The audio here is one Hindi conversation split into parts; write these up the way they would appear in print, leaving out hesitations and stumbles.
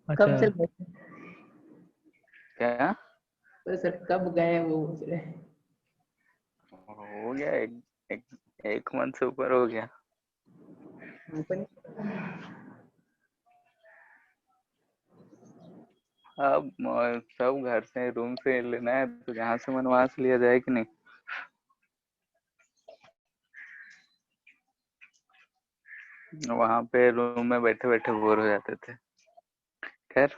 कब अच्छा। चल रहे थे? क्या तो सर कब गए वो पूछ रहे हैं। हो गया? एक, एक मंथ से ऊपर हो गया। कंपनी अब सब घर से रूम से लेना है तो जहाँ से मन वहां से लिया जाए कि नहीं। वहां पे रूम में बैठे बैठे बोर हो जाते थे। खैर,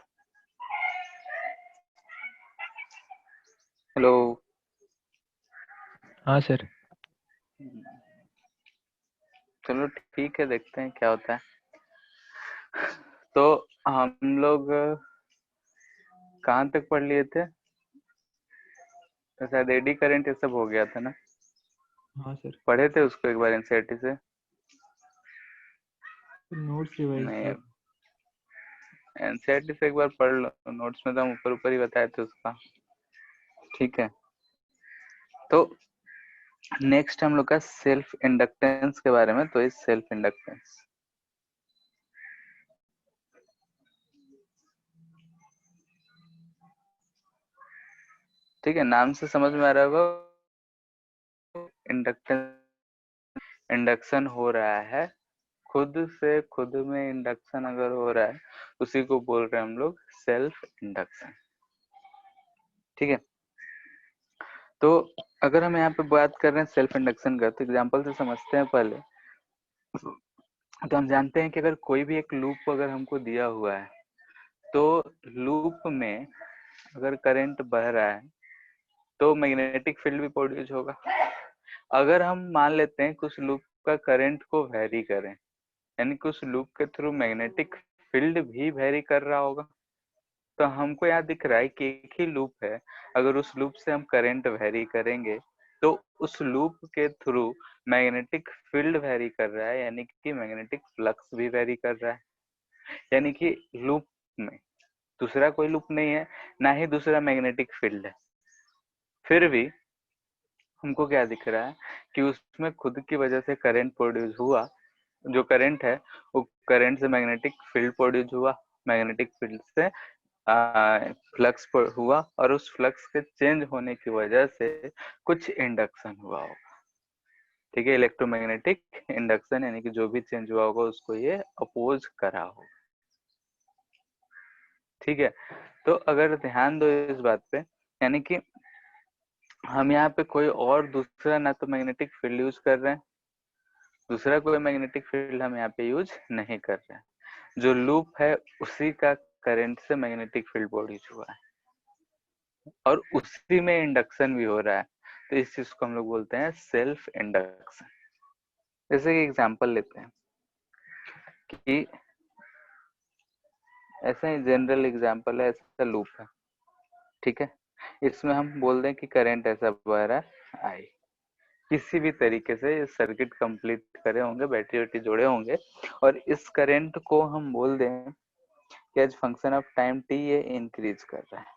हेलो। हाँ सर। चलो ठीक है, देखते हैं क्या होता है। तो हम लोग कहाँ तक पढ़ लिए थे? तो शायद एडी करंट ये सब हो गया था ना। हाँ सर। पढ़े थे उसको एक बार एनसीईआरटी से? नोट्स रिवाइज नहीं, सर। एनसीईआरटी से एक बार पढ़ लो, नोट्स में तो हम ऊपर ऊपर ही बताए थे उसका। ठीक है, तो नेक्स्ट हम लोग का सेल्फ इंडक्टेंस के बारे में। तो इस सेल्फ इंडक्टेंस, ठीक है, नाम से समझ में आ रहा होगा। इंडक्टेंस, इंडक्शन हो रहा है, खुद से खुद में इंडक्शन अगर हो रहा है उसी को बोल रहे हैं हम लोग सेल्फ इंडक्शन। ठीक है, तो अगर हम यहाँ पे बात कर रहे हैं सेल्फ इंडक्शन का, तो एग्जांपल से समझते हैं पहले। तो हम जानते हैं कि अगर कोई भी एक लूप अगर हमको दिया हुआ है, तो लूप में अगर करंट बह रहा है तो मैग्नेटिक फील्ड भी प्रोड्यूस होगा। अगर हम मान लेते हैं कुछ लूप का करंट को वेरी करें, यानी कि उस लूप के थ्रू मैग्नेटिक फील्ड भी वेरी कर रहा होगा, तो हमको यहाँ दिख रहा है कि एक ही लूप है। अगर उस लूप से हम करंट वेरी करेंगे तो उस लूप के थ्रू मैग्नेटिक फील्ड वेरी कर रहा है, यानी कि मैग्नेटिक फ्लक्स भी वेरी कर रहा है। यानी कि लूप में दूसरा कोई लूप नहीं है, ना ही दूसरा मैग्नेटिक फील्ड है, फिर भी हमको क्या दिख रहा है कि उसमें खुद की वजह से करंट प्रोड्यूस हुआ। जो करंट है वो करंट से मैग्नेटिक फील्ड प्रोड्यूस हुआ, मैग्नेटिक फील्ड से फ्लक्स हुआ, और उस फ्लक्स के चेंज होने की वजह से कुछ इंडक्शन हुआ होगा। ठीक है, इलेक्ट्रोमैग्नेटिक इंडक्शन, यानी कि जो भी चेंज हुआ होगा उसको ये अपोज करा होगा। ठीक है, तो अगर ध्यान दो इस बात पे, यानी कि हम यहाँ पे कोई और दूसरा ना तो मैग्नेटिक फील्ड यूज कर रहे हैं, दूसरा कोई मैग्नेटिक फील्ड हम यहाँ पे यूज नहीं कर रहे हैं। जो लूप है उसी का करंट से मैग्नेटिक फील्ड प्रोड्यूस हुआ है और उसी में इंडक्शन भी हो रहा है, तो इस चीज को हम लोग बोलते हैं सेल्फ इंडक्शन। जैसे कि एग्जांपल लेते हैं कि ऐसा ही जनरल एग्जांपल है, ऐसा लूप है। ठीक है, इसमें हम बोल दें कि करंट ऐसा बह रहा है आई, किसी भी तरीके से सर्किट कंप्लीट करे होंगे, बैटरी वैटरी जोड़े होंगे, और इस करंट को हम बोल दें कि as function of time T ये इंक्रीज कर रहा है।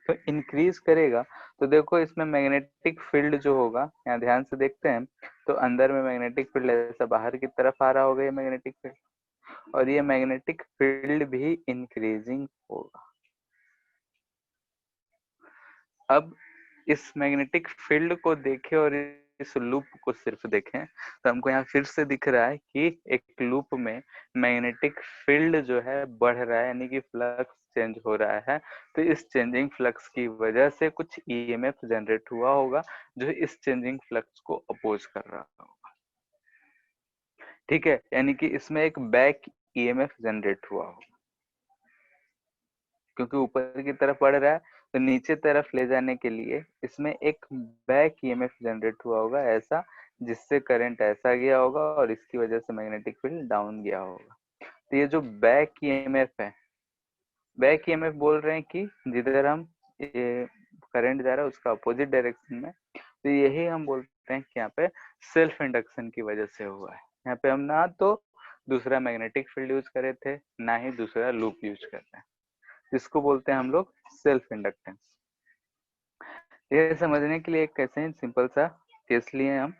तो इंक्रीज करेगा तो देखो इसमें मैग्नेटिक फील्ड जो होगा, यहाँ ध्यान से देखते हैं तो अंदर में मैग्नेटिक फील्ड ऐसा बाहर की तरफ आ रहा होगा ये मैग्नेटिक फील्ड, और ये मैग्नेटिक फील्ड भी इंक्रीजिंग होगा। अब इस मैग्नेटिक फील्ड को देखें और इस लूप को सिर्फ देखें तो हमको यहाँ फिर से दिख रहा है कि एक लूप में मैग्नेटिक फील्ड जो है बढ़ रहा है, यानी कि फ्लक्स चेंज हो रहा है। तो इस चेंजिंग फ्लक्स की वजह से कुछ ईएमएफ जनरेट हुआ होगा जो इस चेंजिंग फ्लक्स को अपोज कर रहा होगा। ठीक है, यानी कि इसमें एक बैक ईएमएफ जनरेट हुआ होगा, क्योंकि ऊपर की तरफ बढ़ रहा है तो नीचे तरफ ले जाने के लिए इसमें एक बैक ईएमएफ जनरेट हुआ होगा ऐसा, जिससे करंट ऐसा गया होगा और इसकी वजह से मैग्नेटिक फील्ड डाउन गया होगा। तो ये जो बैक ईएमएफ है, बैक ईएमएफ बोल रहे हैं कि जिधर हम ये करंट जा रहा है उसका अपोजिट डायरेक्शन में, तो यही हम बोलते हैं कि यहाँ पे सेल्फ इंडक्शन की वजह से हुआ है। यहाँ पे हम ना तो दूसरा मैग्नेटिक फील्ड यूज करे थे, ना ही दूसरा लूप यूज कर रहे हैं, जिसको बोलते हैं हम लोग सेल्फ इंडक्टेंस। ये समझने के लिए एक कैसे ही सिंपल सा केस लिए हम,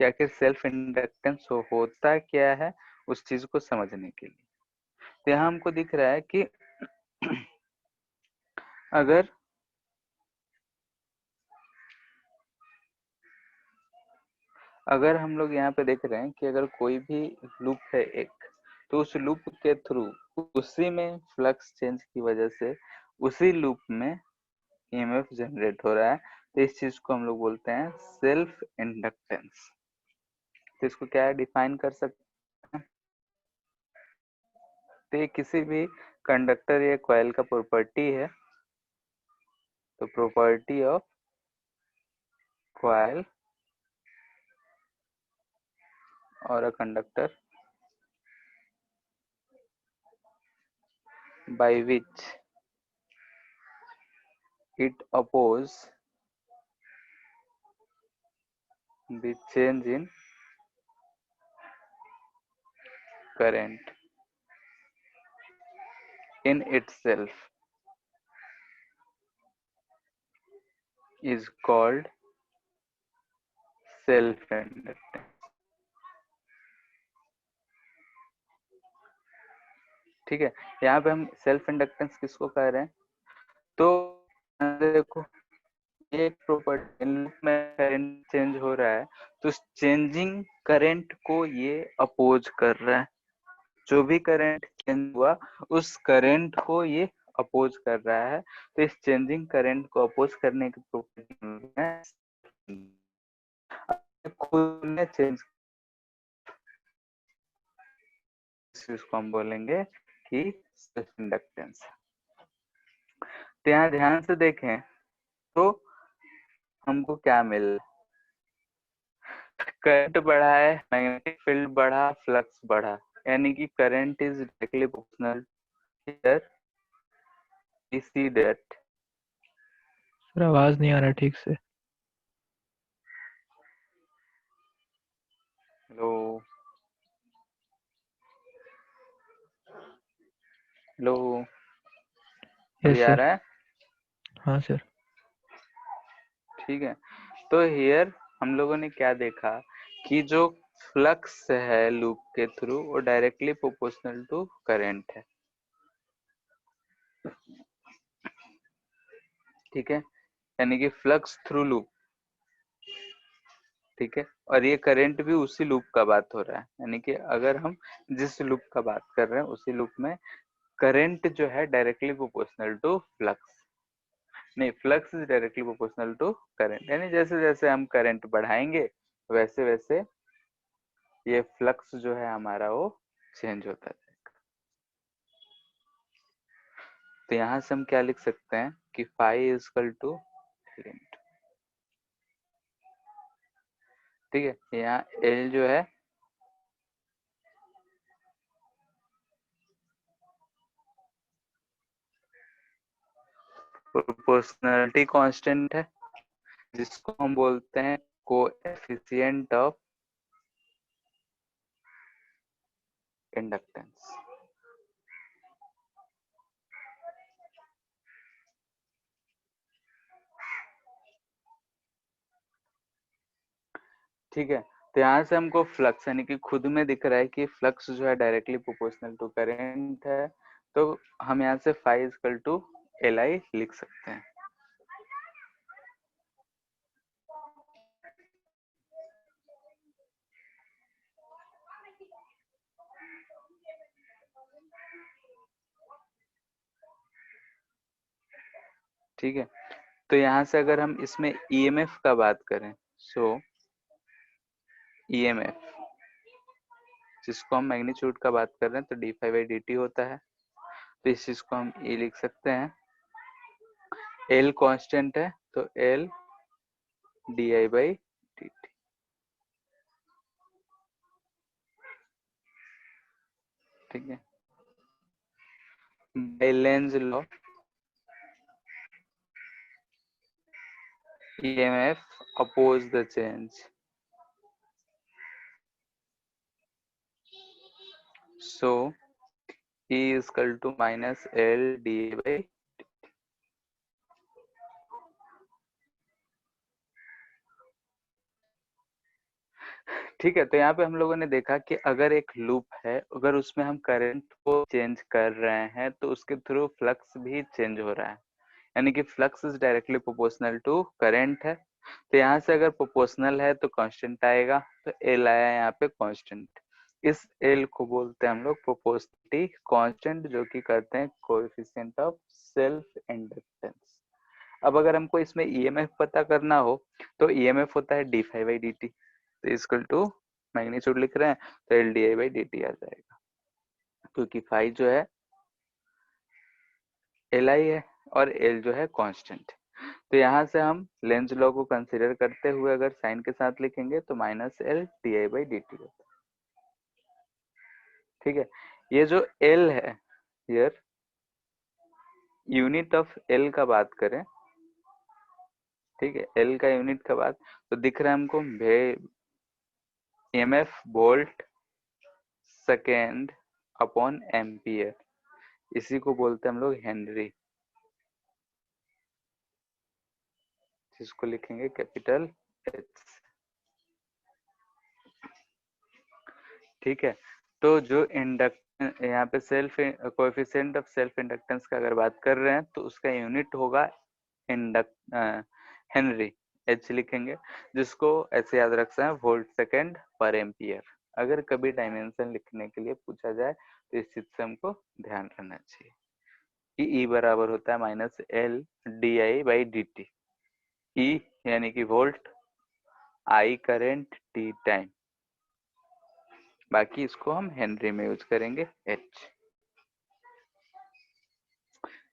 क्या क्या सेल्फ इंडक्टेंस होता क्या है उस चीज को समझने के लिए। तो यहाँ हमको दिख रहा है कि अगर हम लोग यहाँ पे देख रहे हैं कि अगर कोई भी लूप है एक, तो उस लूप के थ्रू उसी में फ्लक्स चेंज की वजह से उसी लूप में ईएमएफ जनरेट हो रहा है, तो इस चीज को हम लोग बोलते हैं सेल्फ इंडक्टेंस। तो इसको क्या डिफाइन कर सकते हैं? तो ये किसी भी कंडक्टर या कॉइल का प्रॉपर्टी है। तो प्रॉपर्टी ऑफ कॉइल और a conductor by which it oppose the change in current in itself is called self inductance। ठीक है, यहाँ पे हम सेल्फ इंडक्टेंस किसको कह रहे हैं? तो देखो ये प्रॉपर्टी में करंट चेंज हो रहा है, तो चेंजिंग करंट को ये अपोज कर रहा है। जो भी करंट चेंज हुआ उस करंट को ये अपोज कर रहा है। तो इस चेंजिंग करंट को अपोज करने की प्रॉपर्टी खुद में चेंज, इसको हम बोलेंगे कि सेल्फ इंडक्टेंस। तो यहाँ ध्यान से देखें तो हमको क्या मिल, करंट बढ़ा है, मैग्नेटिक फील्ड बढ़ा, फ्लक्स बढ़ा, यानी कि current is directly proportional here. We see that. Sir आवाज नहीं आ रहा ठीक से। हेलो हेलो, यस अभी आ सर। रहा है? हाँ सर। ठीक है, तो हियर हम लोगों ने क्या देखा कि जो फ्लक्स है लूप के थ्रू वो डायरेक्टली प्रोपोर्शनल टू करंट है। ठीक है, यानी कि फ्लक्स थ्रू लूप। ठीक है, और ये करंट भी उसी लूप का बात हो रहा है, यानी कि अगर हम जिस लूप का बात कर रहे हैं उसी लूप में करंट जो है डायरेक्टली प्रोपोर्शनल टू फ्लक्स, नहीं flux is directly proportional to current, यानी जैसे जैसे हम करंट बढ़ाएंगे वैसे वैसे ये फ्लक्स जो है हमारा वो चेंज होता जाएगा। तो यहाँ से हम क्या लिख सकते हैं कि phi is equal to current. ठीक है, यहाँ एल जो है प्रोपोर्शनलिटी कांस्टेंट है, जिसको हम बोलते हैं कोएफिशिएंट ऑफ इंडक्टेंस। ठीक है, तो यहाँ से हमको फ्लक्स यानी कि खुद में दिख रहा है कि फ्लक्स जो है डायरेक्टली प्रोपोर्शनल टू करंट है, तो हम यहाँ से phi is equal to L I लिख सकते हैं। ठीक है, तो यहाँ से अगर हम इसमें ईएमएफ का बात करें, सो ईएमएफ जिसको हम मैग्नीट्यूड का बात कर रहे हैं तो D phi by D T होता है। तो इस चीज को हम ये लिख सकते हैं, एल कांस्टेंट है तो L D I by D T. ठीक है, by Lenz law EMF oppose the change, so E is equal to minus L d by ठीक है, तो यहाँ पे हम लोगों ने देखा कि अगर एक लूप है, अगर उसमें हम करंट को चेंज कर रहे हैं तो उसके थ्रू फ्लक्स भी चेंज हो रहा है, यानी कि flux is directly proportional to current है। तो यहाँ से अगर प्रोपोर्शनल है तो कांस्टेंट आएगा, तो एल आया यहाँ पे कांस्टेंट। इस एल को बोलते हैं हम लोग प्रोपोर्शनलिटी कांस्टेंट, जो कि कहते हैं कोएफिशिएंट ऑफ सेल्फ इंडक्टेंस। अब अगर हमको इसमें ईएमएफ पता करना हो तो ईएमएफ होता है D phi by D T, तो इक्वल टू मैग्नीट्यूड लिख रहे हैं तो L D I by D T आ जाएगा, क्योंकि फाई जो है एल आई है और एल जो है कांस्टेंट। तो यहाँ से हम लेंज लॉ को कंसीडर करते हुए अगर साइन के साथ लिखेंगे तो minus L D I by D T होता है। ठीक है, ये जो एल है, हियर यूनिट ऑफ एल का बात करें, ठीक है, एल का यूनिट का बात तो दिख रहा है हमको EMF volt second upon ampere, इसी को बोलते हैं हम लोग हेनरी, जिसको लिखेंगे कैपिटल एच। ठीक है, तो जो इंडक्टेंस यहाँ पे self coefficient of self inductance का अगर बात कर रहे हैं तो उसका यूनिट होगा हेनरी, एच लिखेंगे, जिसको ऐसे याद रखना है वोल्ट सेकेंड पर एम्पियर। अगर कभी डायमेंशन लिखने के लिए पूछा जाए तो इस चीज से हमको ध्यान रखना चाहिए कि E बराबर होता है minus L D I by D T. E यानी कि volt, I current, T time, बाकी इसको हम हेनरी में यूज करेंगे एच।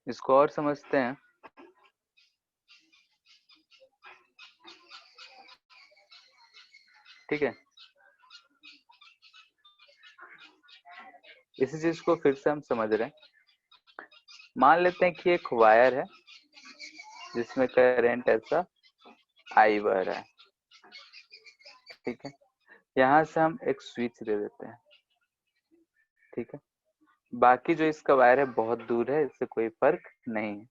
इसको और समझते हैं। ठीक है, इसी चीज को फिर से हम समझ रहे हैं। मान लेते हैं कि एक वायर है जिसमें करंट ऐसा आई बह रहा है, ठीक है, यहाँ से हम एक स्विच दे देते हैं, ठीक है, बाकी जो इसका वायर है बहुत दूर है, इससे कोई फर्क नहीं है।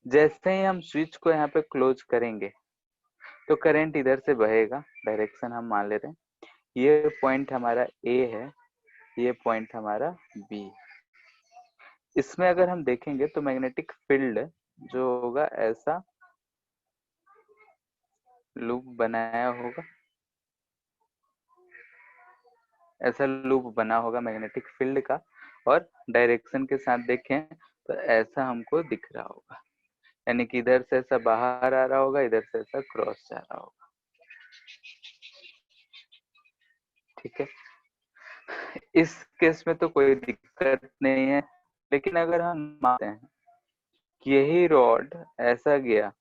जैसे ही हम स्विच को यहाँ पे क्लोज करेंगे तो करंट इधर से बहेगा, डायरेक्शन हम मान ले रहे हैं, ये पॉइंट हमारा ए है, ये पॉइंट हमारा बी। इसमें अगर हम देखेंगे तो मैग्नेटिक फील्ड जो होगा ऐसा लूप बनाया होगा, ऐसा लूप बना होगा मैग्नेटिक फील्ड का, और डायरेक्शन के साथ देखें तो ऐसा हमको दिख रहा होगा, यानी कि इधर से ऐसा बाहर आ रहा होगा, इधर से ऐसा क्रॉस जा रहा होगा। ठीक है, इस केस में तो कोई दिक्कत नहीं है, लेकिन अगर हम मानते हैं कि यही रॉड ऐसा गया,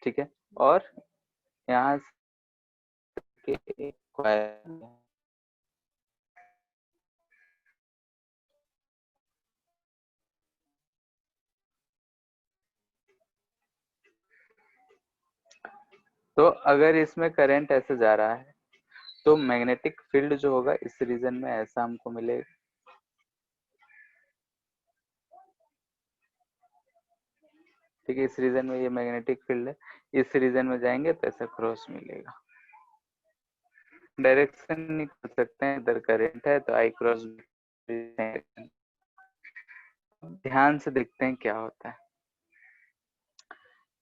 ठीक है, और यहाँ से एक वायर, तो अगर इसमें करंट ऐसे जा रहा है तो मैग्नेटिक फील्ड जो होगा इस रीजन में ऐसा हमको मिलेगा, ठीक है, इस रीजन में ये मैग्नेटिक फील्ड है, इस रीजन में जाएंगे तो ऐसा क्रॉस मिलेगा। डायरेक्शन निकाल सकते हैं, इधर करंट है तो आई क्रॉस, ध्यान से देखते हैं क्या होता है।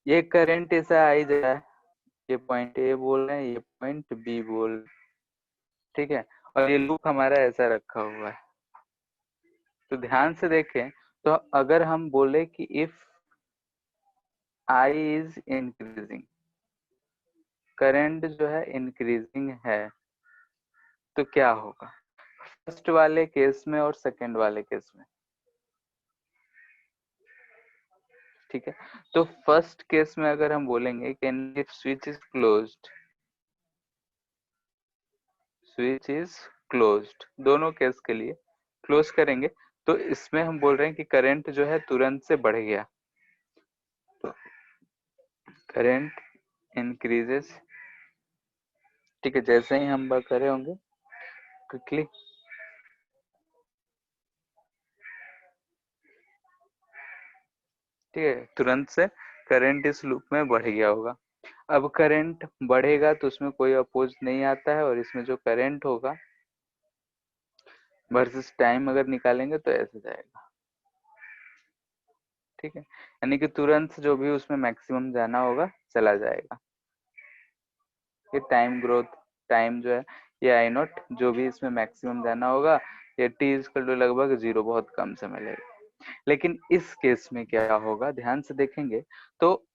ये करंट ऐसा आई जा रहा है, ये पॉइंट ए बोल रहे हैं, ये पॉइंट बी बोल रहे हैं, ठीक है, और ये लूप हमारा ऐसा रखा हुआ है। तो ध्यान से देखें, तो अगर हम बोले कि if I is increasing, current जो है इंक्रीजिंग है, तो क्या होगा फर्स्ट वाले केस में और सेकंड वाले केस में। ठीक है, तो फर्स्ट केस में अगर हम बोलेंगे कि if switch is closed, switch is closed, दोनों केस के लिए क्लोज करेंगे, तो इसमें हम बोल रहे हैं कि करंट जो है तुरंत से बढ़ गया, तो करंट इंक्रीजेस। ठीक है, जैसे ही हम करे होंगे क्विकली, ठीक है, तुरंत से करंट इस लूप में बढ़ गया होगा। अब करंट बढ़ेगा तो उसमें कोई अपोज नहीं आता है, और इसमें जो करंट होगा वर्सेस टाइम अगर निकालेंगे तो ऐसे जाएगा। ठीक है, यानी कि तुरंत जो भी उसमें मैक्सिमम जाना होगा चला जाएगा। ये टाइम ग्रोथ, टाइम जो है ये आई नॉट, जो भी इसमें मैक्सिमम जाना होगा ये टी इक्वल टू लगभग 0, बहुत कम समय लगेगा। लेकिन इस केस में क्या होगा, ध्यान से देखेंगे तो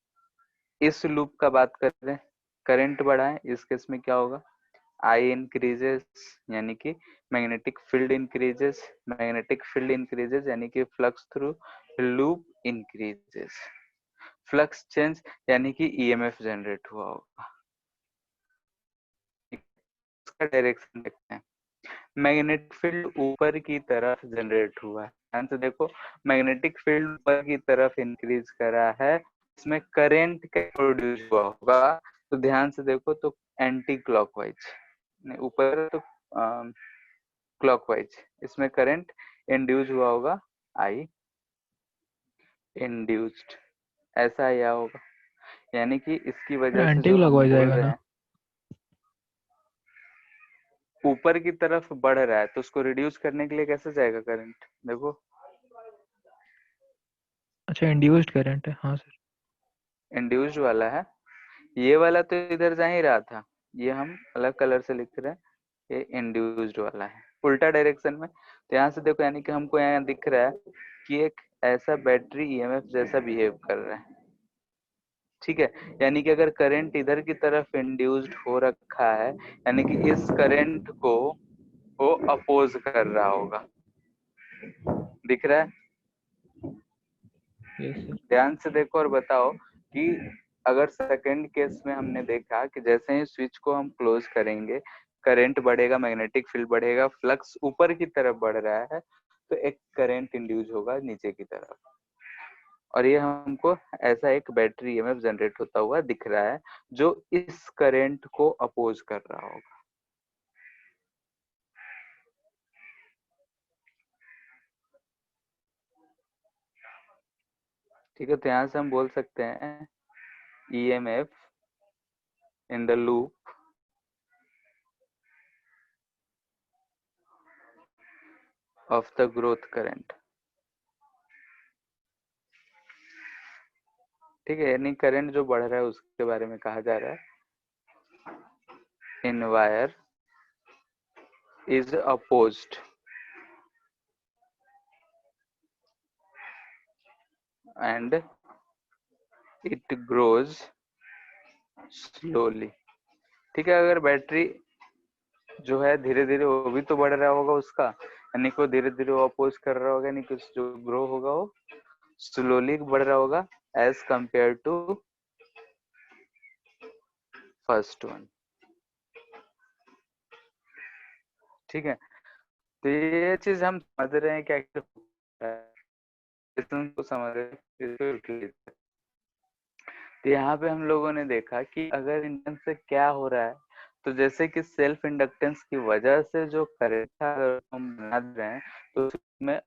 इस लूप का बात कर रहे हैं, करंट बढ़ा है, इस केस में क्या होगा, आई इंक्रीजेस यानी कि magnetic field increases, magnetic field increases यानी कि flux through loop increases, flux change यानी कि ईएमएफ जनरेट हुआ होगा। इसका डायरेक्शन देखते हैं, मैग्नेटिक फील्ड ऊपर की तरफ जनरेट हुआ है, ध्यान से देखो, मैग्नेटिक फील्ड ऊपर की तरफ इंक्रीज करा है, इसमें करंट प्रोड्यूस हुआ होगा, तो ध्यान से देखो तो एंटी क्लॉकवाइज, ऊपर तो क्लॉकवाइज, इसमें करंट इंड्यूस हुआ होगा, आई इंड्यूस्ड, ऐसा आया होगा, यानी कि इसकी वजह से एंटी जो हम क्लॉकवाइज बोल आएगा रहे ना? हैं ऊपर की तरफ बढ़ रहा है तो उसको रिड्यूस करने के लिए कैसे जाएगा करंट, देखो अच्छा, इंड्यूस्ड करंट है, हाँ सर। इंड्यूस्ड वाला है, ये वाला तो इधर जा ही रहा था, ये हम अलग कलर से लिख रहे हैं, ये इंड्यूस्ड वाला है उल्टा डायरेक्शन में। तो यहाँ से देखो, यानी कि हमको यहाँ दिख रहा है कि एक ऐसा बैटरी ईएमएफ जैसा बिहेव कर रहा है। ठीक है, यानी कि अगर करंट इधर की तरफ इंड्यूस्ड हो रखा है, यानी कि इस करंट को वो अपोज कर रहा होगा, दिख रहा है? Yes sir. ध्यान से देखो और बताओ कि अगर सेकंड केस में हमने देखा कि जैसे ही स्विच को हम क्लोज करेंगे करंट बढ़ेगा, मैग्नेटिक फील्ड बढ़ेगा, फ्लक्स ऊपर की तरफ बढ़ रहा है, तो एक करंट इंड्यूस होगा नीचे की तरफ, और ये हमको ऐसा एक बैटरी ईएमएफ जनरेट होता हुआ दिख रहा है जो इस करंट को अपोज कर रहा होगा। ठीक है, तो यहाँ से हम बोल सकते हैं EMF in the loop of the growth current। ठीक है, यानी करंट जो बढ़ रहा है उसके बारे में कहा जा रहा है, in wire is opposed and it grows slowly. ठीक है, अगर बैटरी जो है धीरे धीरे वो भी तो बढ़ रहा होगा उसका, यानी कि धीरे धीरे वो अपोज कर रहा होगा, यानी कि जो ग्रो होगा वो स्लोली बढ़ रहा होगा as compare to first one. ठीक है, तो ये चीज हम समझ रहे हैं क्या को समझ रहे हैं। तो यहाँ पे हम लोगों ने देखा कि अगर इंडक्टेंस से क्या हो रहा है, तो जैसे कि सेल्फ इंडक्टेंस की वजह से जो करंट था अगर हम बना रहे हैं तो उसमें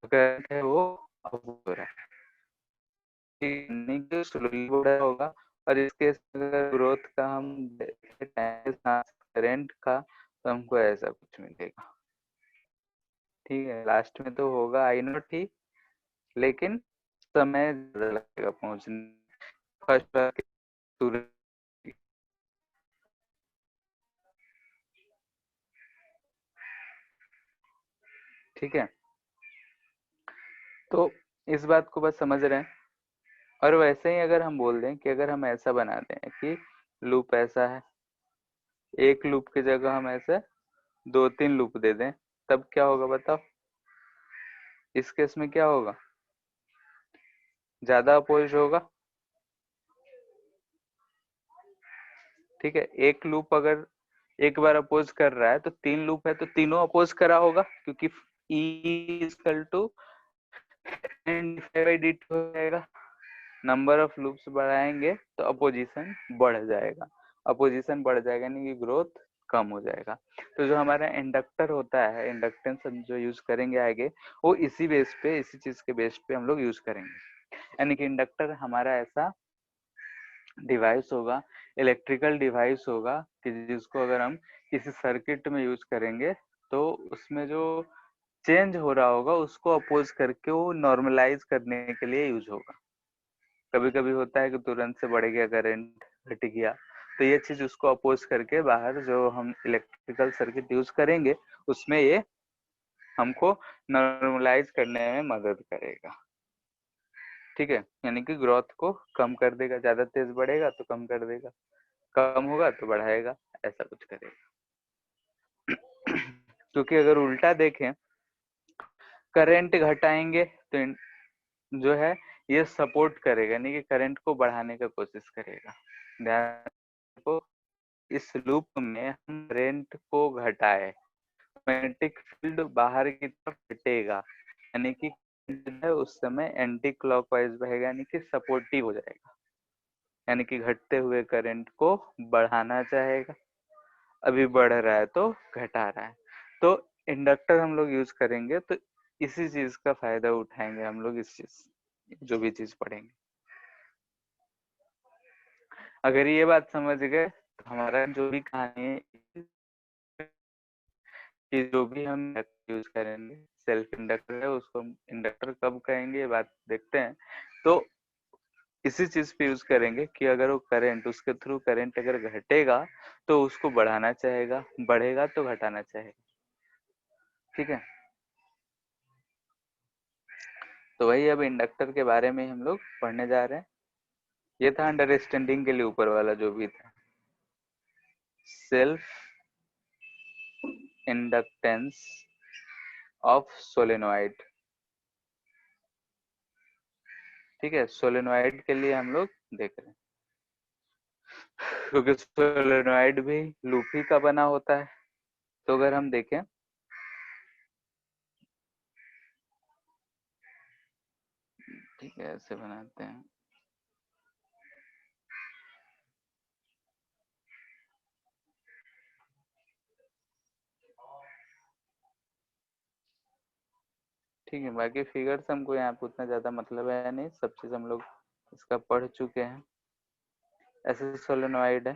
करंट है वो अपोज हो रहा है, स्लोली बढ़ रहा होगा, और इसके अगर ग्रोथ का हम करंट का तो हमको ऐसा कुछ मिलेगा। ठीक है, लास्ट में तो होगा आई नॉट ही, लेकिन समय ज्यादा लगेगा पहुंचने, फर्स्ट ठीक है, तो इस बात को बस समझ रहे हैं। और वैसे ही अगर हम बोल दें कि अगर हम ऐसा बना दें कि लूप ऐसा है, एक लूप की जगह हम ऐसे 2-3 लूप दे दें, तब क्या होगा बताओ? इस केस में क्या होगा, ज्यादा अपोज होगा। ठीक है, एक लूप अगर एक बार अपोज कर रहा है तो 3 लूप है तो तीनों अपोज करा होगा, क्योंकि E इक्वल टू dt हो जाएगा, नंबर ऑफ लूप्स बढ़ाएंगे तो अपोजिशन बढ़ जाएगा, अपोजिशन बढ़ जाएगा यानी कि ग्रोथ कम हो जाएगा। तो जो हमारा इंडक्टर होता है, इंडक्टेंस हम जो यूज करेंगे आगे, वो इसी बेस पे, इसी चीज के बेस पे हम लोग यूज करेंगे, यानी कि इंडक्टर हमारा ऐसा डिवाइस होगा, इलेक्ट्रिकल डिवाइस होगा कि जिसको अगर हम किसी सर्किट में यूज करेंगे तो उसमें जो चेंज हो रहा होगा उसको अपोज करके वो नॉर्मलाइज करने के लिए यूज होगा। कभी कभी होता है कि तुरंत से बढ़ गया करंट, घट गया, तो ये चीज उसको अपोज करके बाहर जो हम इलेक्ट्रिकल सर्किट यूज करेंगे उसमें ये हमको नॉर्मलाइज करने में मदद करेगा। ठीक है, यानी कि ग्रोथ को कम कर देगा, ज्यादा तेज बढ़ेगा तो कम कर देगा, कम होगा तो बढ़ाएगा, ऐसा कुछ करेगा। क्योंकि अगर उल्टा देखें, करंट घटाएंगे तो जो है ये सपोर्ट करेगा, यानी कि करंट को बढ़ाने का कोशिश करेगा। ध्यान को इस लूप में हम करंट को घटाए, मैग्नेटिक फील्ड बाहर की तरफ हटेगा, यानी कि उस समय एंटी क्लॉकवाइज बहेगा, यानी कि सपोर्टिव हो जाएगा, यानी कि घटते हुए करंट को बढ़ाना चाहेगा, अभी बढ़ रहा है तो घटा रहा है। तो इंडक्टर हम लोग यूज करेंगे तो इसी चीज का फायदा उठाएंगे हम लोग, इस चीज जो भी चीज पढ़ेंगे। अगर ये बात समझ गए तो हमारा जो भी कहानी है कि जो भी हम यूज करेंगे सेल्फ इंडक्टर है, उसको हम इंडक्टर कब कहेंगे ये बात देखते हैं। तो इसी चीज पे यूज करेंगे कि अगर वो करंट, उसके थ्रू करंट अगर घटेगा तो उसको बढ़ाना चाहेगा, बढ़ेगा तो घटाना चाहेगा। ठीक है, तो वही अब इंडक्टर के बारे में हम लोग पढ़ने जा रहे हैं। ये था अंडरस्टैंडिंग के लिए ऊपर वाला जो भी था, सेल्फ इंडक्टेंस ऑफ सोलेनोइड। ठीक है, सोलेनोइड के लिए हम लोग देख रहे हैं, क्योंकि सोलेनोइड भी लूप ही का बना होता है। तो अगर हम देखें, ठीक है ऐसे बनाते हैं, ठीक है। बाकी फिगर्स हमको यहाँ पे उतना ज्यादा मतलब है नहीं, सब चीज हम लोग इसका पढ़ चुके हैं। ऐसे सोलेनोइड है,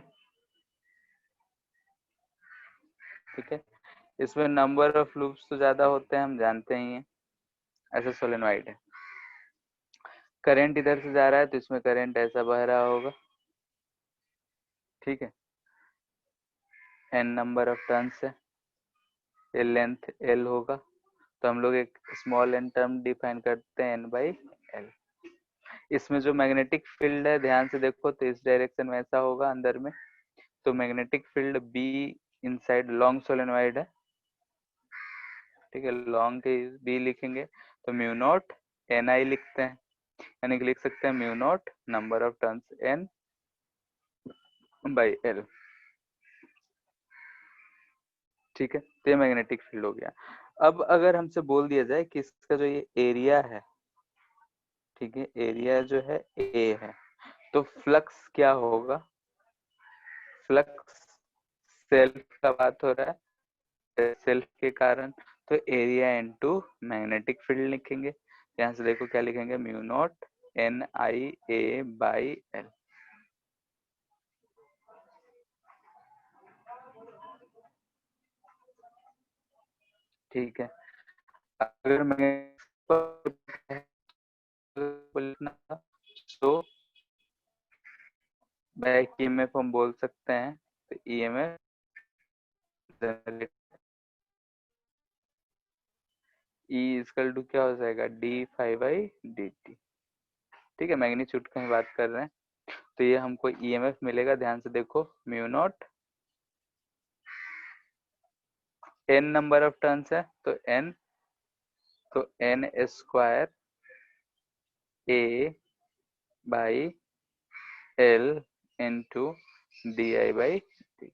ठीक है, इसमें नंबर ऑफ लूप्स तो ज्यादा होते हैं, हम जानते ही हैं। ऐसे सोलेनोइड है, करंट इधर से जा रहा है तो इसमें करंट ऐसा बह रहा होगा। ठीक है, n नंबर ऑफ टर्न्स है, ये लेंथ l होगा, तो हम लोग एक स्मॉल n टर्म डिफाइन करते हैं n बाई l। इसमें जो मैग्नेटिक फील्ड है ध्यान से देखो तो इस डायरेक्शन में ऐसा होगा अंदर में, तो magnetic field b inside long solenoid है। ठीक है, लॉन्ग के b लिखेंगे तो म्यू नॉट ni लिखते हैं, यानी कि लिख सकते हैं mu not number of turns n by l। ठीक है, तो ये मैग्नेटिक फील्ड हो गया। अब अगर हमसे बोल दिया जाए कि इसका जो ये एरिया है, ठीक है, एरिया जो है ए है, तो फ्लक्स क्या होगा? फ्लक्स सेल्फ का बात हो रहा है, सेल्फ के कारण, तो एरिया इनटू मैग्नेटिक फील्ड लिखेंगे। यहाँ से देखो क्या लिखेंगे, mu naught N I A by L. ठीक है, अगर मैं तो बैक ईएमएफ हम बोल सकते हैं, तो ईएमएफ ई इक्वल टू क्या हो जाएगा, D five by D T. ठीक है, मैग्नीट्यूड की बात कर रहे हैं, तो ये हमको ईएमएफ मिलेगा, ध्यान से देखो, mu naught N number of turns है तो एन, तो N square A by L into D I by D.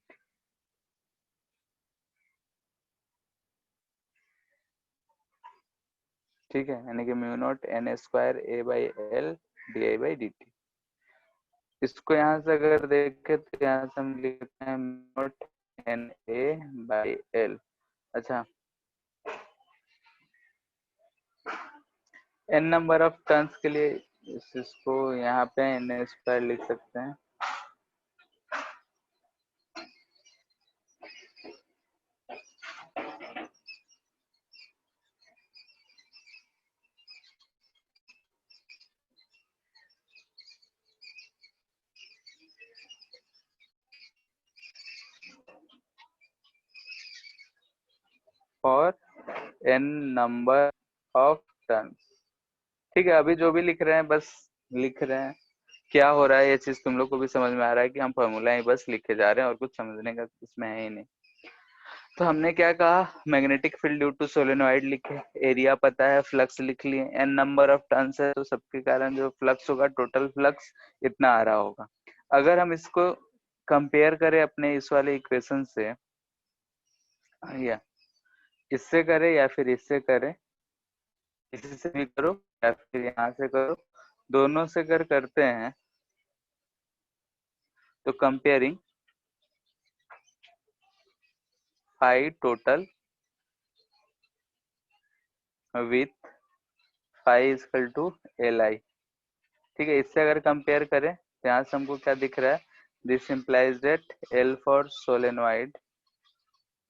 ठीक है, यानी कि mu naught N square A by L D I by D T. इसको यहाँ से अगर देखें तो यहाँ से हम लिखते हैं mu naught N A by L. अच्छा, एन नंबर ऑफ टर्न्स के लिए इसको यहाँ पे एन स्क्वायर लिख सकते हैं, for n number of turns. ठीक है, अभी जो भी लिख रहे हैं बस लिख रहे हैं, क्या हो रहा है ये चीज तुम लोग को भी समझ में आ रहा है कि हम फॉर्मूला ही बस लिखे जा रहे हैं और कुछ समझने का इसमें है ही नहीं। तो हमने क्या कहा, magnetic field due to solenoid लिखे, एरिया पता है, फ्लक्स लिख लिए, एन नंबर ऑफ टर्न्स है तो सबके कारण जो फ्लक्स होगा, टोटल फ्लक्स इतना आ रहा होगा। अगर हम इसको कंपेयर करें अपने इस वाले इक्वेशन से, या इससे करें या फिर इससे करें, इसी से भी करो या फिर यहाँ से करो, दोनों से करते हैं तो comparing phi total with phi equal to L I. ठीक है, इससे अगर कंपेयर करें तो यहाँ से हमको क्या दिख रहा है, this implies that L for solenoid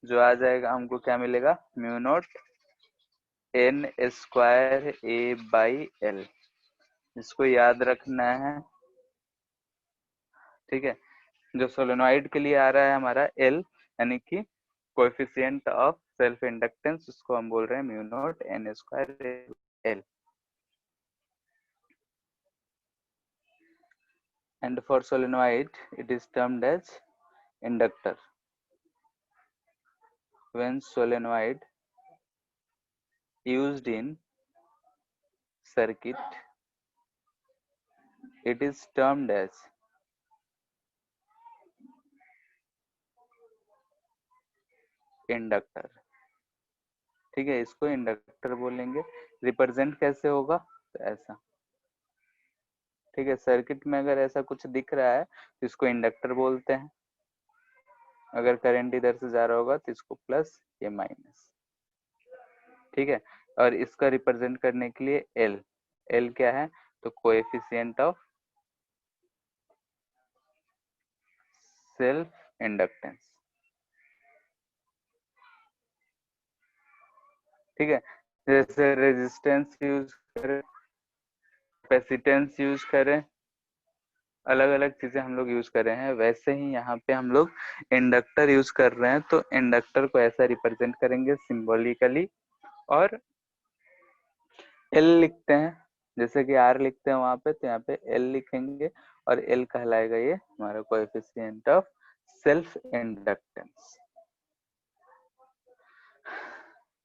जो आ जाएगा हमको क्या मिलेगा, mu naught N square A by L. इसको याद रखना है। ठीक है, जो सोलेनोइड के लिए आ रहा है हमारा एल, यानी कि कोएफिशिएंट ऑफ सेल्फ इंडक्टेंस, उसको हम बोल रहे हैं mu naught N square L. And for solenoid it is termed as inductor. When solenoid used in circuit, it is termed as inductor. ठीक है, इसको इंडक्टर बोलेंगे। रिप्रेजेंट कैसे होगा, तो ऐसा। ठीक है, सर्किट में अगर ऐसा कुछ दिख रहा है तो इसको इंडक्टर बोलते हैं। अगर करंट इधर से जा रहा होगा तो इसको प्लस, ये माइनस। ठीक है, और इसका रिप्रेजेंट करने के लिए एल, एल क्या है, तो कोएफिशिएंट ऑफ सेल्फ इंडक्टेंस। ठीक है, जैसे रेजिस्टेंस यूज करें, कैपेसिटेंस यूज करें, अलग अलग चीजें हम लोग यूज कर रहे हैं, वैसे ही यहाँ पे हम लोग इंडक्टर यूज कर रहे हैं। तो इंडक्टर को ऐसा रिप्रेजेंट करेंगे सिंबॉलिकली, और एल लिखते हैं, जैसे कि आर लिखते हैं वहां पे, तो यहाँ पे एल लिखेंगे और एल कहलाएगा ये हमारा कोएफिशिएंट ऑफ सेल्फ इंडक्टेंस।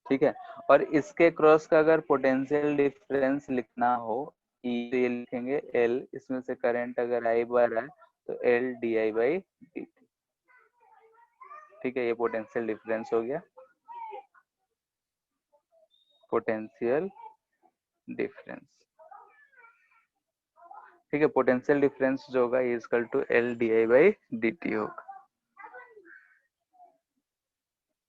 ठीक है, और इसके क्रॉस का अगर पोटेंशियल डिफरेंस लिखना हो, ई, तो ये लिखेंगे एल, इसमें से करंट अगर आई बार है तो L D I by D T. ठीक है, ये पोटेंशियल डिफरेंस हो गया, पोटेंशियल डिफरेंस। ठीक है, पोटेंशियल डिफरेंस जो होगा is equal to L D I by D T होगा।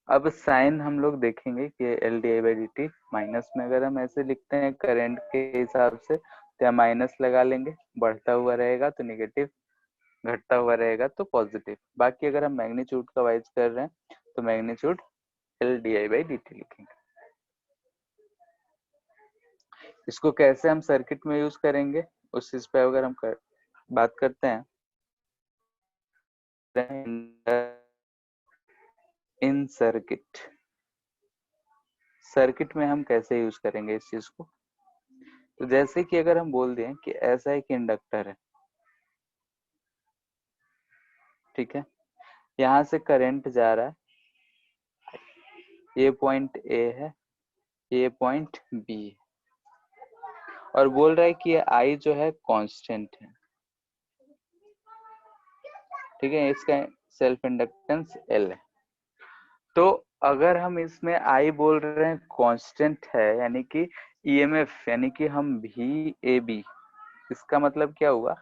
अब साइन हम लोग देखेंगे कि L D I by D T minus में अगर हम ऐसे लिखते हैं करंट के हिसाब से, तो माइनस लगा लेंगे, बढ़ता हुआ रहेगा तो नेगेटिव, घटता हुआ रहेगा तो पॉजिटिव। बाकी अगर हम मैग्नीट्यूड का वाइज कर रहे हैं तो magnitude L D I by D T लिखेंगे। इसको कैसे हम सर्किट में यूज करेंगे उस चीज पे अगर हम बात करते हैं, इन सर्किट, सर्किट में हम कैसे यूज करेंगे इस चीज को, तो जैसे कि अगर हम बोल दें कि ऐसा एक इंडक्टर है, ठीक है, यहाँ से करंट जा रहा है, ये पॉइंट ए है, ये पॉइंट बी है, और बोल रहा है कि ये आई जो है कांस्टेंट है। ठीक है, इसका सेल्फ इंडक्टेंस एल है। तो अगर हम इसमें आई बोल रहे हैं कांस्टेंट है, यानी कि ईएमएफ, यानी कि हम वी ए बी, इसका मतलब क्या हुआ,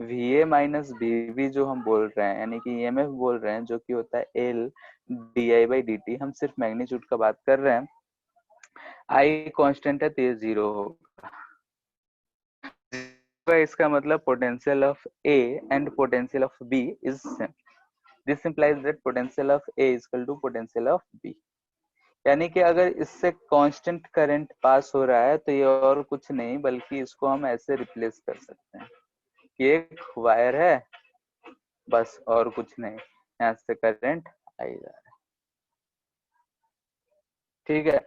V A minus B B जो हम बोल रहे हैं, यानी कि ईएमएफ बोल रहे हैं, जो कि होता है L D I by D T. हम सिर्फ मैग्नीट्यूड का बात कर रहे हैं, आई कांस्टेंट है तो ये जीरो होगा। इसका मतलब potential of A and potential of B is same. This implies that potential of A is equal to potential of B. यानी कि अगर इससे कांस्टेंट करंट पास हो रहा है तो ये और कुछ नहीं बल्कि इसको हम ऐसे रिप्लेस कर सकते हैं कि एक वायर है बस, और कुछ नहीं, यहाँ से करंट आई जा रहा है। ठीक है,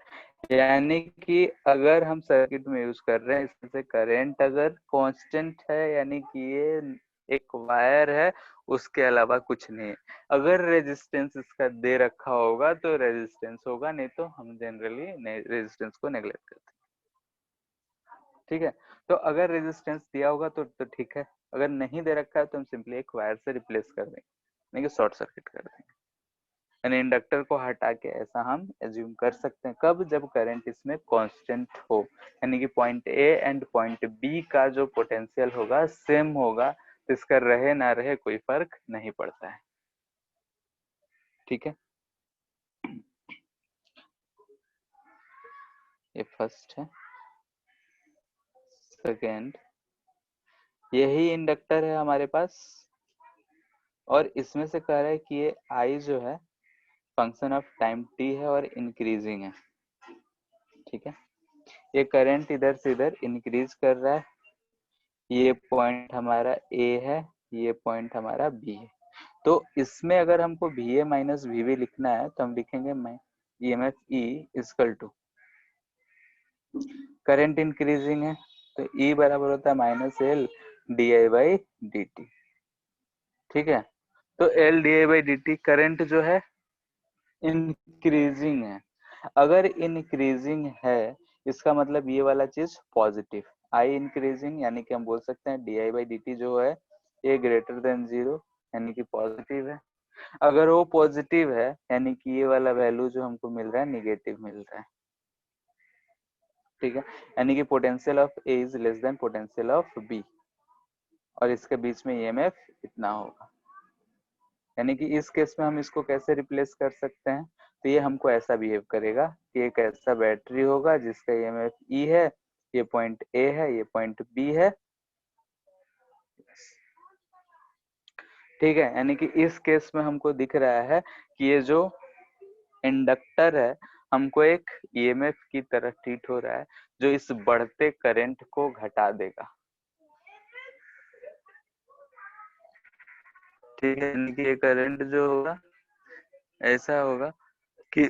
यानी कि अगर हम सर्किट में यूज कर रहे हैं, इसमें से करंट अगर कांस्टेंट है यानी कि ये एक वायर है, उसके अलावा कुछ नहीं है। अगर रेजिस्टेंस इसका दे रखा होगा तो रेजिस्टेंस होगा, नहीं तो हम जनरली रेजिस्टेंस को नेग्लेक्ट करते हैं। ठीक है, तो अगर रेजिस्टेंस दिया होगा तो ठीक है, अगर नहीं दे रखा है तो हम सिंपली एक वायर से रिप्लेस कर देंगे, नहीं कि शॉर्ट सर्किट कर देंगे। यानी इंडक्टर को हटा के ऐसा हम एज्यूम कर सकते हैं, कब, जब करंट इसमें कांस्टेंट हो, यानी कि point A and point B का जो पोटेंशियल होगा सेम होगा, तो इसका रहे ना रहे कोई फर्क नहीं पड़ता है। ठीक है, ये फर्स्ट है। सेकेंड, यही इंडक्टर है हमारे पास और इसमें से कह रहा है कि ये आई जो है फंक्शन ऑफ टाइम टी है और इंक्रीजिंग है। ठीक है, ये करंट इधर से इधर इंक्रीज कर रहा है, ये पॉइंट हमारा ए है, ये पॉइंट हमारा बी है। तो इसमें अगर हमको V A minus V B लिखना है तो हम लिखेंगे E M F E is equal to current increasing है तो ई बराबर होता है minus L D I by D T. ठीक है, तो L D I by D T current जो है इंक्रीजिंग है। अगर इंक्रीजिंग है इसका मतलब ये वाला चीज पॉजिटिव, आई इंक्रीजिंग यानी कि हम बोल सकते हैं D I by D T जो है ये ग्रेटर देन जीरो यानी कि पॉजिटिव है। अगर वो पॉजिटिव है यानी कि ये वाला वैल्यू जो हमको मिल रहा है निगेटिव मिल रहा है। ठीक है, यानी कि potential of A is less than potential of B और इसके बीच में ईएमएफ इतना होगा। यानी कि इस केस में हम इसको कैसे रिप्लेस कर सकते हैं, तो ये हमको ऐसा बिहेव करेगा कि एक ऐसा बैटरी होगा जिसका ईएमएफ ई है, ये पॉइंट ए है, ये पॉइंट बी है। ठीक है, यानी कि इस केस में हमको दिख रहा है कि ये जो इंडक्टर है हमको एक ईएमएफ की तरह ट्रीट हो रहा है जो इस बढ़ते करंट को घटा देगा। ठीक है, यानी कि ये करंट जो होगा ऐसा होगा कि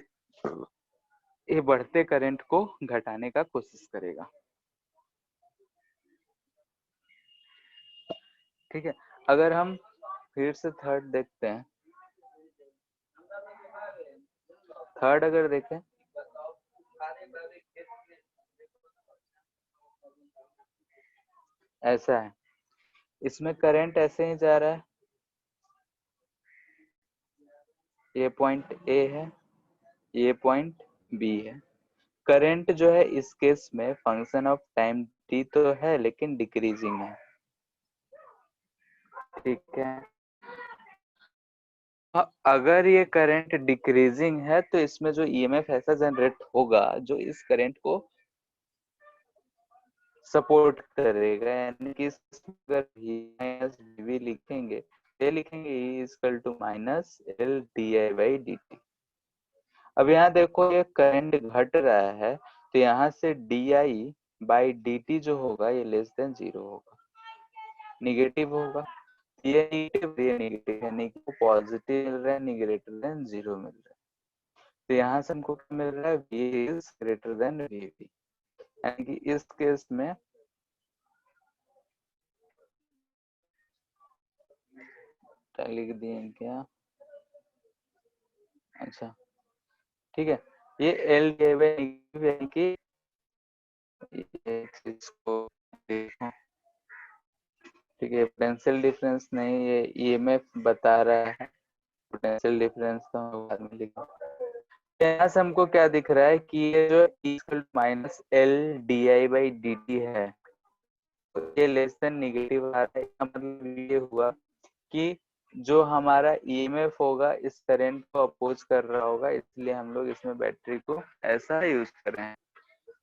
ये बढ़ते करंट को घटाने का कोशिश करेगा। ठीक है, अगर हम फिर से थर्ड देखते हैं, थर्ड अगर देखें ऐसा है, इसमें करंट ऐसे ही जा रहा है, ये पॉइंट ए है, ये पॉइंट बी है। करंट जो है इस केस में फंक्शन ऑफ टाइम टी तो है लेकिन डिक्रीजिंग है। ठीक है, अगर ये करंट डिक्रीजिंग है तो इसमें जो ईएमएफ ऐसा जनरेट होगा जो इस करंट को सपोर्ट करेगा, यानी कि अगर वी माइनस वी लिखेंगे ये लिखेंगे E equal to minus L D I by D T. अब यहाँ देखो ये करंट घट रहा है तो यहाँ से D I by D T जो होगा ये लेस देन जीरो होगा, निगेटिव होगा। ये नेगेटिव यानी कि पॉजिटिव मिल रहा है, नहीं ग्रेटर देन जीरो मिल रहा है। तो यहाँ से हमको क्या मिल रहा है, V is greater than V B, यानी कि इस केस में लिख दिए क्या, अच्छा ठीक है, ये एल यानी कि इसको देखो, ठीक है, पोटेंशियल डिफरेंस नहीं, ये ईएमएफ बता रहा है, पोटेंशियल डिफरेंस तो हम बाद में लिखा। यहाँ से हमको क्या दिख रहा है कि ये जो equal minus L D I by D T है तो ये लेस देन निगेटिव आ रहा है, मतलब ये हुआ कि जो हमारा ईएमएफ होगा इस करंट को अपोज कर रहा होगा, इसलिए हम लोग इसमें बैटरी को ऐसा यूज कर रहे हैं।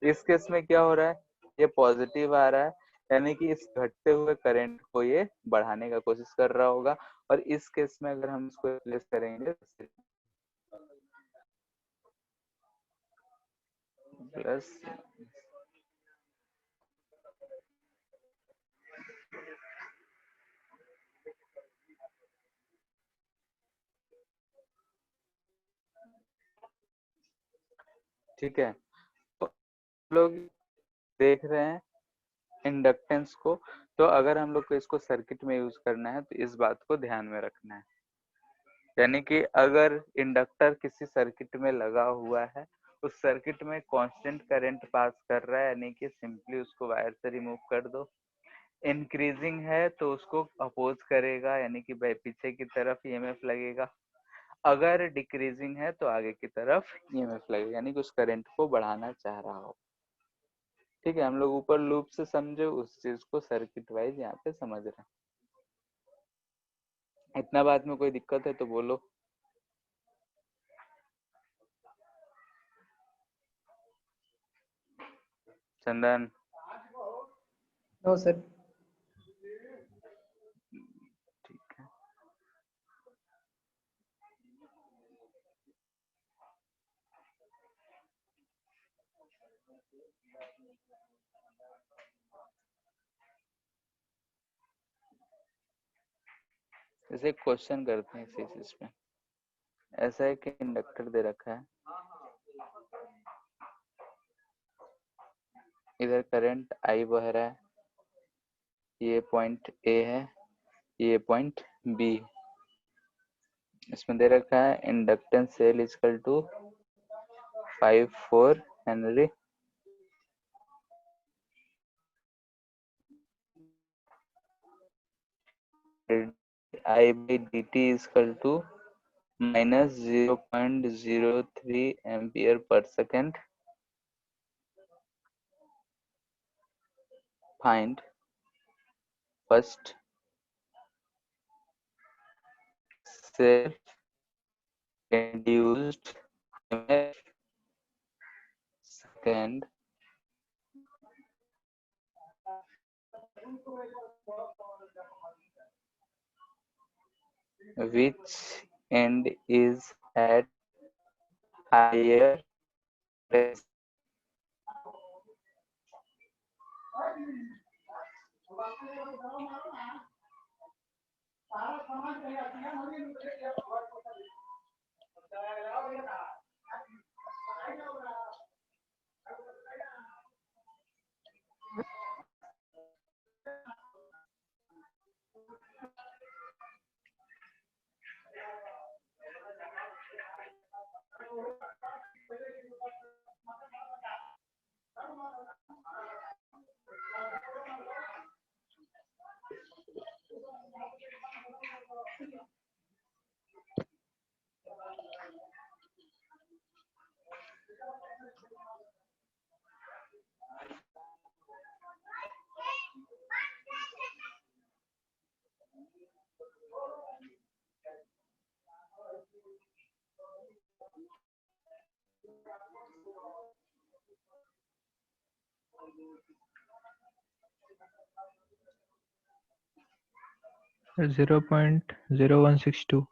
इस केस में क्या हो रहा है, ये पॉजिटिव आ रहा है यानी कि इस घटते हुए करंट को ये बढ़ाने का कोशिश कर रहा होगा, और इस केस में अगर हम इसको रिप्लेस करेंगे प्लस ठीक है, तो लोग देख रहे हैं इंडक्टेंस को, तो अगर हम लोग को इसको सर्किट में यूज करना है तो इस बात को ध्यान में रखना है। यानी कि अगर इंडक्टर किसी सर्किट में लगा हुआ है, उस सर्किट में कांस्टेंट करंट पास कर रहा है, यानी कि सिंपली उसको वायर से रिमूव कर दो। इंक्रीजिंग है तो उसको अपोज करेगा, यानी कि पीछे की तरफ ईएमएफ लगेगा। अगर डिक्रीजिंग है तो आगे की तरफ ईएमएफ लगेगा, यानी कि उस करंट को बढ़ाना चाह रहा हो। ठीक है, हम लोग ऊपर लूप से समझे, उस चीज को सर्किट वाइज यहाँ पे समझ रहे हैं। इतना बात में कोई दिक्कत है तो बोलो। चंदन। No sir. ठीक है, जैसे क्वेश्चन करते हैं इसी चीज पे। ऐसा है कि इंडक्टर दे रखा है, इधर करंट आई बह रहा है, ये पॉइंट ए है, ये पॉइंट बी। इसमें दे रखा है inductance cell equal to 5 henry, I by D T equal to minus 0.03 ampere per second. Find first self-induced EMF, second which end is at higher potential. Sir 0.0162।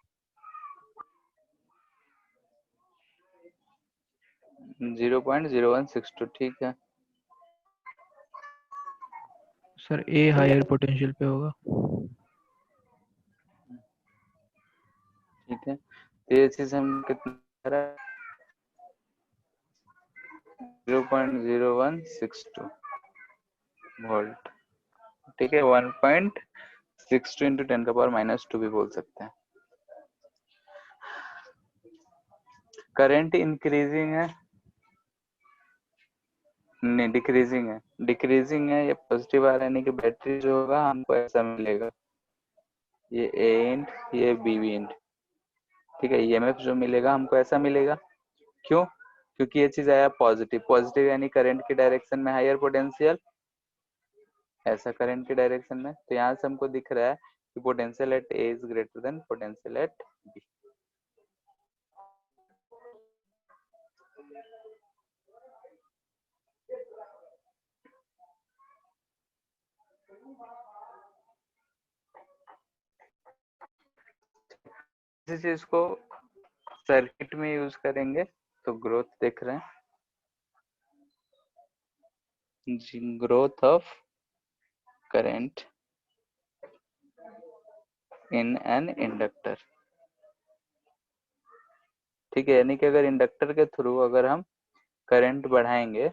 0.0162, ठीक है। सर ए हायर पोटेंशियल पे होगा। ठीक है, ये चीज हम कितना 0.0162 वोल्ट, ठीक है। 1.62 इंटू 10⁻⁻² भी बोल सकते हैं। करंट इंक्रीजिंग है, नहीं डिक्रीजिंग है, डिक्रीजिंग है, ये पॉजिटिव आ रहा है, यानी कि बैटरी जो होगा हमको ऐसा मिलेगा, ये ए एंड ये बी एंड, ठीक है। ईएमएफ जो मिलेगा हमको ऐसा मिलेगा, क्यों? क्योंकि ये चीज आया पॉजिटिव, पॉजिटिव यानी करंट की डायरेक्शन में हायर पोटेंशियल, ऐसा करंट की डायरेक्शन में। तो यहाँ से हमको दिख रहा है कि potential at A is greater than potential at B. इसी चीज को सर्किट में यूज करेंगे तो ग्रोथ देख रहे हैं, growth of current in an inductor, ठीक है। यानी कि अगर इंडक्टर के थ्रू अगर हम करंट बढ़ाएंगे,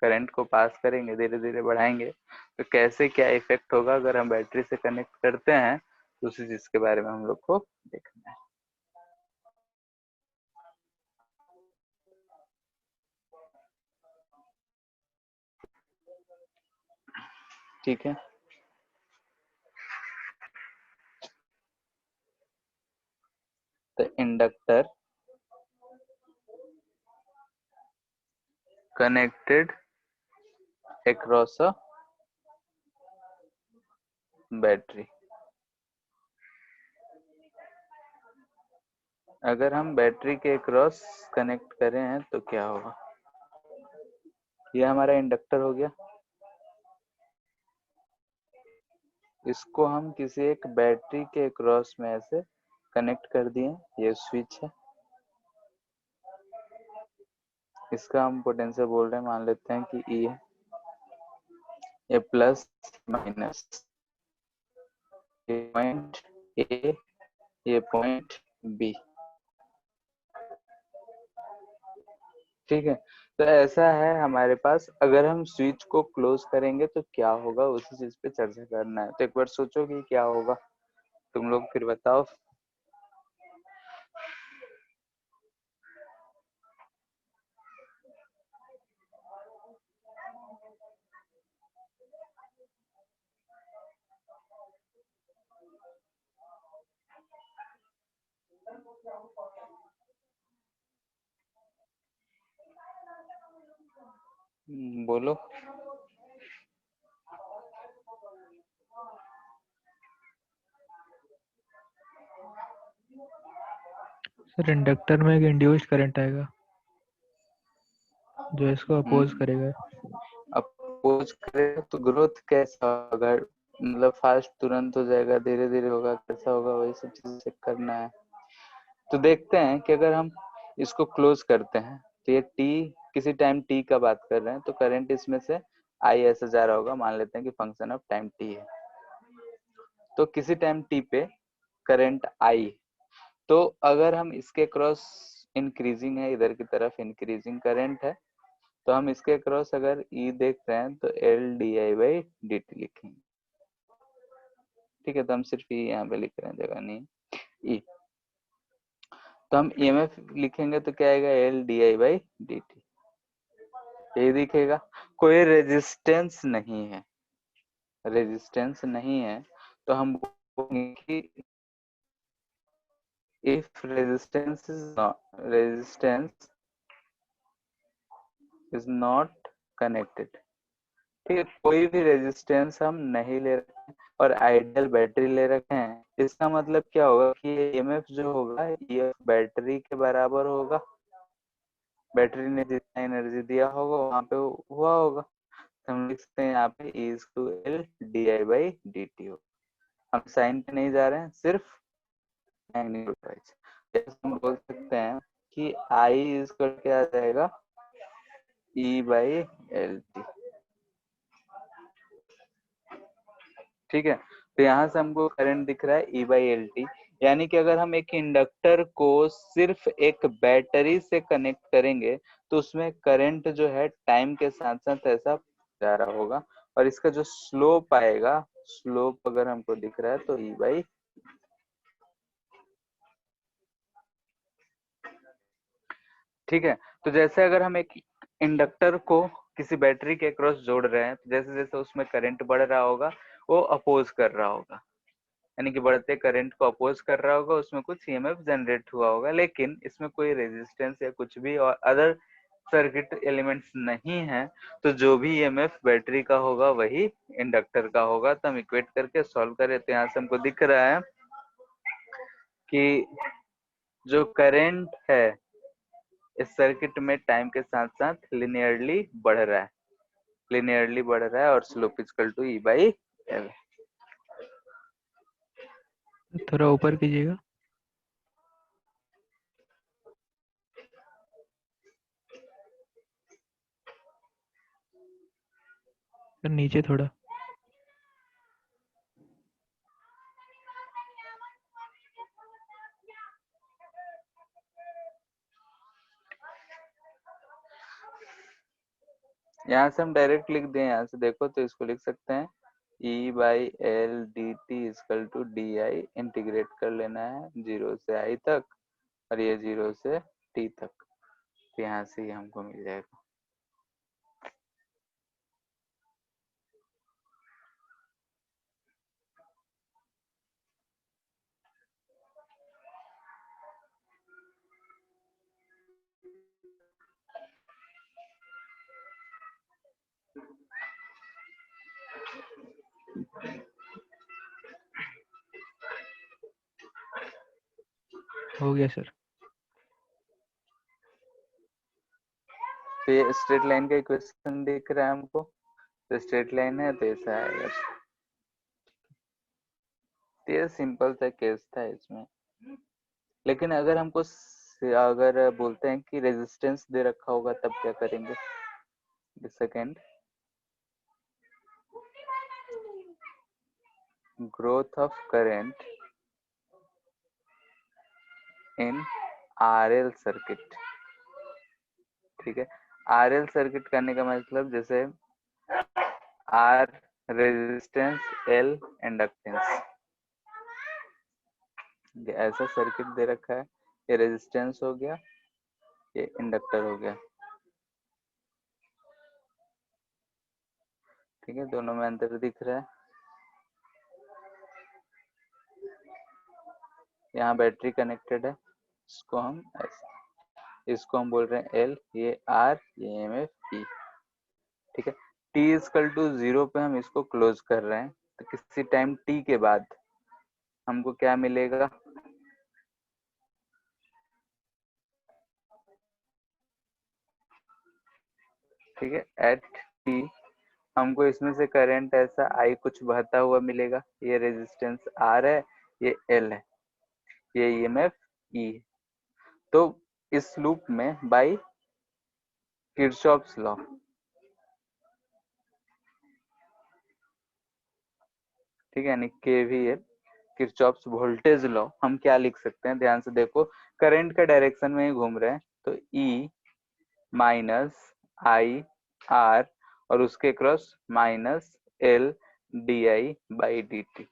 करंट को पास करेंगे, धीरे धीरे बढ़ाएंगे, तो कैसे क्या इफेक्ट होगा अगर हम बैटरी से कनेक्ट करते हैं, तो उसी चीज के बारे में हम लोग को देखना है। ठीक है, तो inductor connected across a battery। अगर हम बैटरी के क्रॉस कनेक्ट करें हैं तो क्या होगा, ये हमारा इंडक्टर हो गया, इसको हम किसी एक बैटरी के क्रॉस में ऐसे कनेक्ट कर दिए, ये स्विच है, इसका हम पोटेंशियल बोल रहे हैं, मान लेते हैं कि ई है, ये प्लस माइनस, ये पॉइंट ए, ये पॉइंट बी। ठीक है, तो ऐसा है हमारे पास, अगर हम स्विच को क्लोज करेंगे तो क्या होगा, उसी चीज पे चर्चा करना है। तो एक बार सोचो कि क्या होगा, तुम लोग फिर बताओ। बोलो। सर इंडक्टर में एक इंड्यूस्ड करंट आएगा जो इसको अपोज करेगा। अपोज करेगा तो ग्रोथ कैसा होगा, मतलब फास्ट तुरंत हो जाएगा, धीरे धीरे होगा, कैसा होगा, वही सब चीज चेक करना है। तो देखते हैं कि अगर हम इसको क्लोज करते हैं तो ये टी, किसी टाइम टी का बात कर रहे हैं, तो करंट इसमें से आई ऐसे जा रहा होगा, मान लेते हैं कि फंक्शन ऑफ टाइम टी है, तो किसी टाइम टी पे करंट आई, तो अगर हम इसके क्रॉस इंक्रीजिंग है, इधर की तरफ इंक्रीजिंग करंट है, तो हम इसके क्रॉस अगर ई देख रहे हैं तो L D I by D T लिखेंगे। ठीक है, तो हम सिर्फ ई यहाँ पे लिख रहे हैं, जगह नहीं ई, तो हम ईएमएफ लिखेंगे तो क्या आएगा, L D I by D T, यही दिखेगा। कोई रेजिस्टेंस नहीं है, रेजिस्टेंस नहीं है, तो हम बोलेंगे कि if resistance is not connected। ठीक है, कोई भी रेजिस्टेंस हम नहीं ले रहे हैं और आइडियल बैटरी ले रखे हैं, इसका मतलब क्या होगा कि ईएमएफ जो होगा ये बैटरी के बराबर होगा, बैटरी ने जितना एनर्जी दिया होगा वहां पे हुआ होगा, तो हम लिख सकते हैं यहाँ पे E is to L D I by D T हो। हम साइन पे नहीं जा रहे हैं, सिर्फ मैग्नीट्यूड वाइज। जैसे हम बोल सकते हैं कि I इज क्या आ जाएगा, E बाई एल टी। ठीक है, तो यहाँ से हमको करंट दिख रहा है E बाई एल टी, यानी कि अगर हम एक इंडक्टर को सिर्फ एक बैटरी से कनेक्ट करेंगे तो उसमें करंट जो है टाइम के साथ साथ ऐसा जा रहा होगा, और इसका जो स्लोप आएगा, स्लोप अगर हमको दिख रहा है तो E बाई, ठीक है। तो जैसे अगर हम एक इंडक्टर को किसी बैटरी के क्रॉस जोड़ रहे हैं, तो जैसे जैसे उसमें करंट बढ़ रहा होगा वो अपोज कर रहा होगा, यानी कि बढ़ते करंट को अपोज कर रहा होगा, उसमें कुछ ईएमएफ जनरेट हुआ होगा, लेकिन इसमें कोई रेजिस्टेंस या कुछ भी और अदर सर्किट एलिमेंट्स नहीं है, तो जो भी ईएमएफ बैटरी का होगा वही इंडक्टर का होगा। तो हम इक्वेट करके सॉल्व करें तो यहाँ से हमको दिख रहा है कि जो करंट है इस सर्किट में टाइम के साथ साथ लिनियरली बढ़ रहा है, लिनियरली बढ़ रहा है, और slope equal to E by L. थोड़ा ऊपर कीजिएगा। सर नीचे थोड़ा। यहाँ से हम डायरेक्ट लिख दें, यहाँ से देखो तो इसको लिख सकते हैं E by L D T is equal to D I, integrate कर लेना है 0 से I तक और ये 0 से T तक, तो यहाँ से ही हमको मिल जाएगा। हो गया सर। तो ये स्ट्रेट लाइन का इक्वेशन दिख रहा है हमको, तो स्ट्रेट लाइन है तो ऐसा आएगा। तो ये सिंपल सा केस था इसमें, लेकिन अगर हमको अगर बोलते हैं कि रेजिस्टेंस दे रखा होगा तब क्या करेंगे? Second, growth of current in RL circuit. ठीक है, आरएल सर्किट करने का मतलब जैसे आर रेजिस्टेंस, एल इंडक्टेंस, ऐसा सर्किट दे रखा है, ये रेजिस्टेंस हो गया, ये इंडक्टर हो गया। ठीक है, दोनों में अंतर दिख रहा है। यहाँ बैटरी कनेक्टेड है, इसको हम इसको हम बोल रहे हैं एल, ये आर, ये एम एफ ई। ठीक है, टी इजकल टू 0 पे हम इसको क्लोज कर रहे हैं, तो किसी टाइम टी के बाद हमको क्या मिलेगा? ठीक है, एट टी हमको इसमें से करंट ऐसा आई कुछ बहता हुआ मिलेगा, ये रेजिस्टेंस आर है, ये एल है, ये ईएमएफ ई है। तो इस लूप में बाय किरचॉफ्स लॉ, ठीक है, यानी केवीएल, किरचॉफ्स वोल्टेज लॉ, हम क्या लिख सकते हैं? ध्यान से देखो, करंट का डायरेक्शन में ही घूम रहे हैं, तो ई माइनस आई आर और उसके cross minus L D I by D T,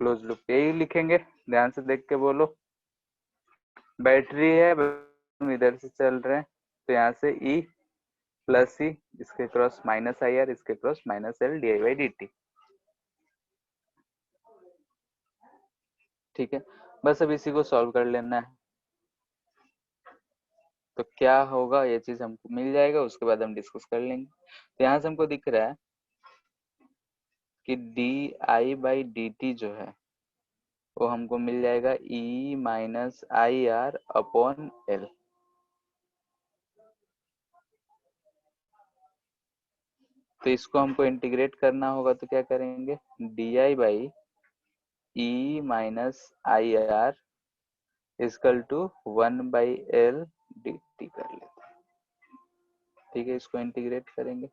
close loop यही लिखेंगे। ध्यान से देख के बोलो, बैटरी है, हम इधर से चल रहे हैं, तो यहाँ से ई प्लस ई, इसके क्रॉस माइनस आई आर, इसके cross minus L D I by D T. ठीक है, बस अब इसी को सॉल्व कर लेना है, तो क्या होगा ये चीज हमको मिल जाएगा, उसके बाद हम डिस्कस कर लेंगे। तो यहाँ से हमको दिख रहा है कि D I by D T जो है वो हमको मिल जाएगा E minus I R upon L. तो इसको हमको इंटीग्रेट करना होगा, तो क्या करेंगे? D I by E minus I R equal to 1 by L D T कर लेते हैं। ठीक है, इसको इंटीग्रेट करेंगे,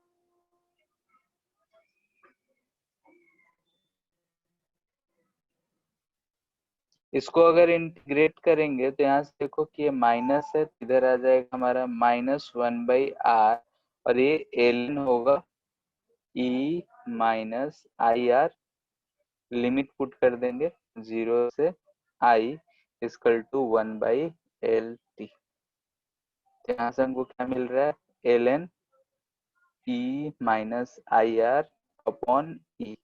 इसको अगर इंटीग्रेट करेंगे तो यहाँ से देखो कि ये माइनस है, इधर आ जाएगा हमारा माइनस 1 बाई आर और ये एल होगा E minus I R, limit put कर देंगे 0 से I is equal to 1 by L T. यहाँ से हमको क्या मिल रहा है? L N E minus I R upon E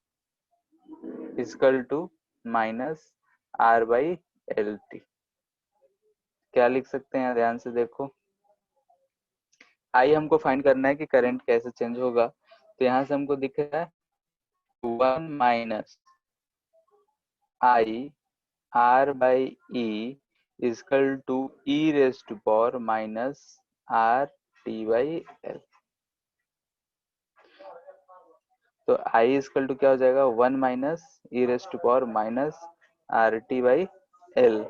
is equal to minus R by L T. क्या लिख सकते हैं? ध्यान से देखो, आई हमको फाइंड करना है कि करंट कैसे चेंज होगा, तो यहाँ से हमको दिख रहा है 1 minus I R by E is equal to E raise to power minus R T by L. तो आई इजकल टू क्या हो जाएगा? 1 minus E raise to power minus R T by L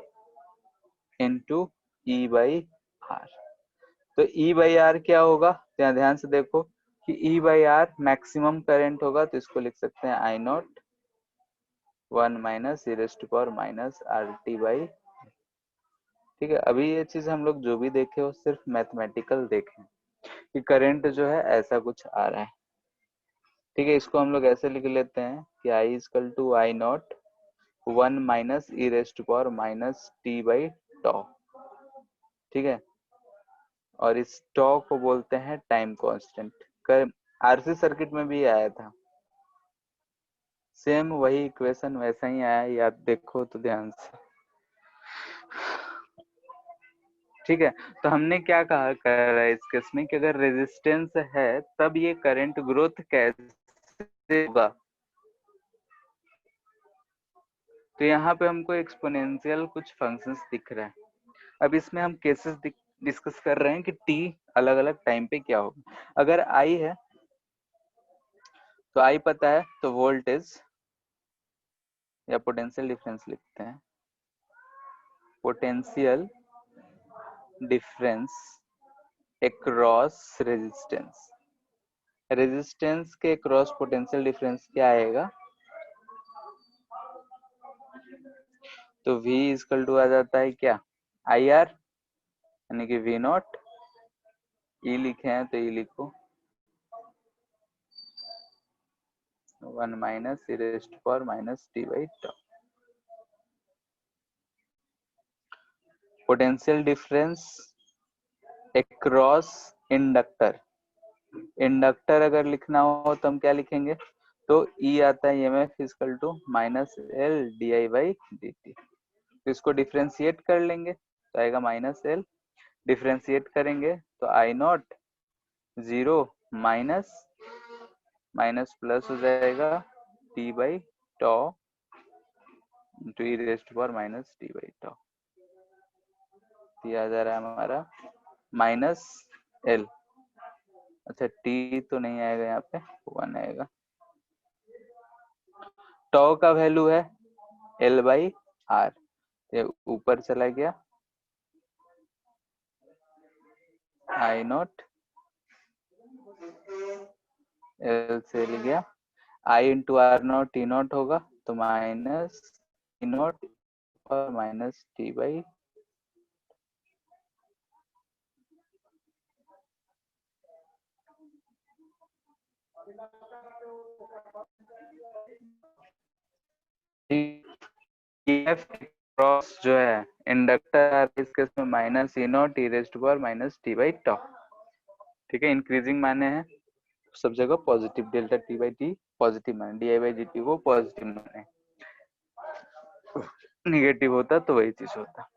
into E by R. तो ई बाई आर क्या होगा? यहाँ ध्यान से देखो कि E by R maximum current होगा, तो इसको लिख सकते हैं I not 1 minus E raise to power minus R T by. ठीक है, अभी ये चीज हम लोग जो भी देखे वो सिर्फ मैथमेटिकल देखें, कि करंट जो है ऐसा कुछ आ रहा है। ठीक है, इसको हम लोग ऐसे लिख लेते हैं कि I is equal to I not 1 minus E raise to power minus T by tau. ठीक है, और इस टॉ को बोलते हैं टाइम कांस्टेंट। आरसी सर्किट में भी आया था, सेम वही इक्वेशन वैसा ही आया, याद देखो तो ध्यान से। ठीक है, तो हमने क्या कहा कर रहा है इस केस में कि अगर रेजिस्टेंस है तब ये करंट ग्रोथ कैसे होगा। तो यहाँ पे हमको एक्सपोनेंशियल कुछ फंक्शंस दिख रहा है। अब इसमें हम केसेस डिस्कस कर रहे हैं कि टी अलग अलग टाइम पे क्या होगा। अगर आई है तो आई पता है तो वोल्टेज या पोटेंशियल डिफरेंस लिखते हैं, potential difference across resistance. Resistance के क्रॉस पोटेंशियल डिफरेंस क्या आएगा, तो V इक्वल टू आ जाता है क्या, आई आर, यानी कि V नॉट। ई लिखे हैं तो ई लिखो 1 minus E raised to power minus T by tau. Potential difference across inductor. Inductor अगर लिखना हो तो हम क्या लिखेंगे, तो ई आता है MF equal to minus L D I by D T. तो इसको डिफ्रेंशिएट कर लेंगे तो आएगा माइनस एल, डिफ्रेंशिएट करेंगे तो I naught 0 minus minus plus हो जाएगा T by tau into E raised to power minus T by tau. दिया जा रहा है हमारा माइनस एल, अच्छा टी तो नहीं आएगा यहाँ पे, 1 आएगा। टॉ का वैल्यू है एल बाई आर, ये ऊपर चला गया, आई नॉट एल से ले गया, I into R not T not होगा तो माइनस टी नॉट और माइनस टी बाई क्रॉस जो है इंडक्टर इस केस में minus E not E raised to power minus T by tau. ठीक है, इंक्रीजिंग माने हैं सब जगह positive, delta T by T positive माने, D I by D T वो पॉजिटिव माने, निगेटिव होता तो वही चीज होता।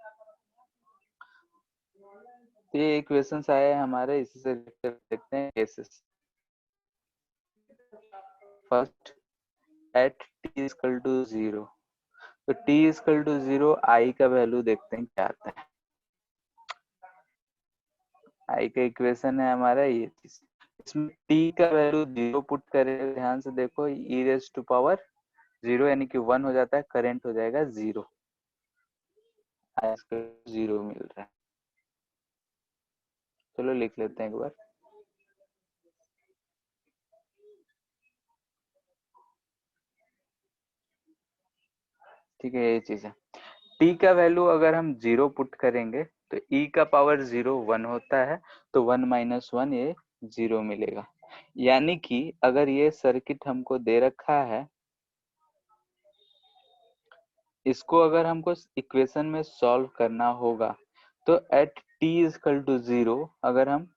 ये इक्वेशंस आए हैं हमारे, इसी से देखते हैं cases. First at t equal to 0, तो टी इक्वल टू 0 आई का वैल्यू देखते हैं क्या आता है। आई का इक्वेशन है हमारा ये चीज, इसमें टी का वैल्यू 0 पुट करें, ध्यान से देखो ई रेज़्ड टू पावर 0 यानी कि 1 हो जाता है, करंट हो जाएगा 0, आई 0 मिल रहा है। चलो लिख लेते हैं एक बार, ठीक है ये चीज है। टी का वैल्यू अगर हम 0 पुट करेंगे तो ई का पावर 0 1 होता है, तो 1 माइनस 1 ये 0 मिलेगा। यानी कि अगर ये सर्किट हमको दे रखा है, इसको अगर हमको इक्वेशन में सॉल्व करना होगा तो एट टी इक्वल टू 0 अगर हम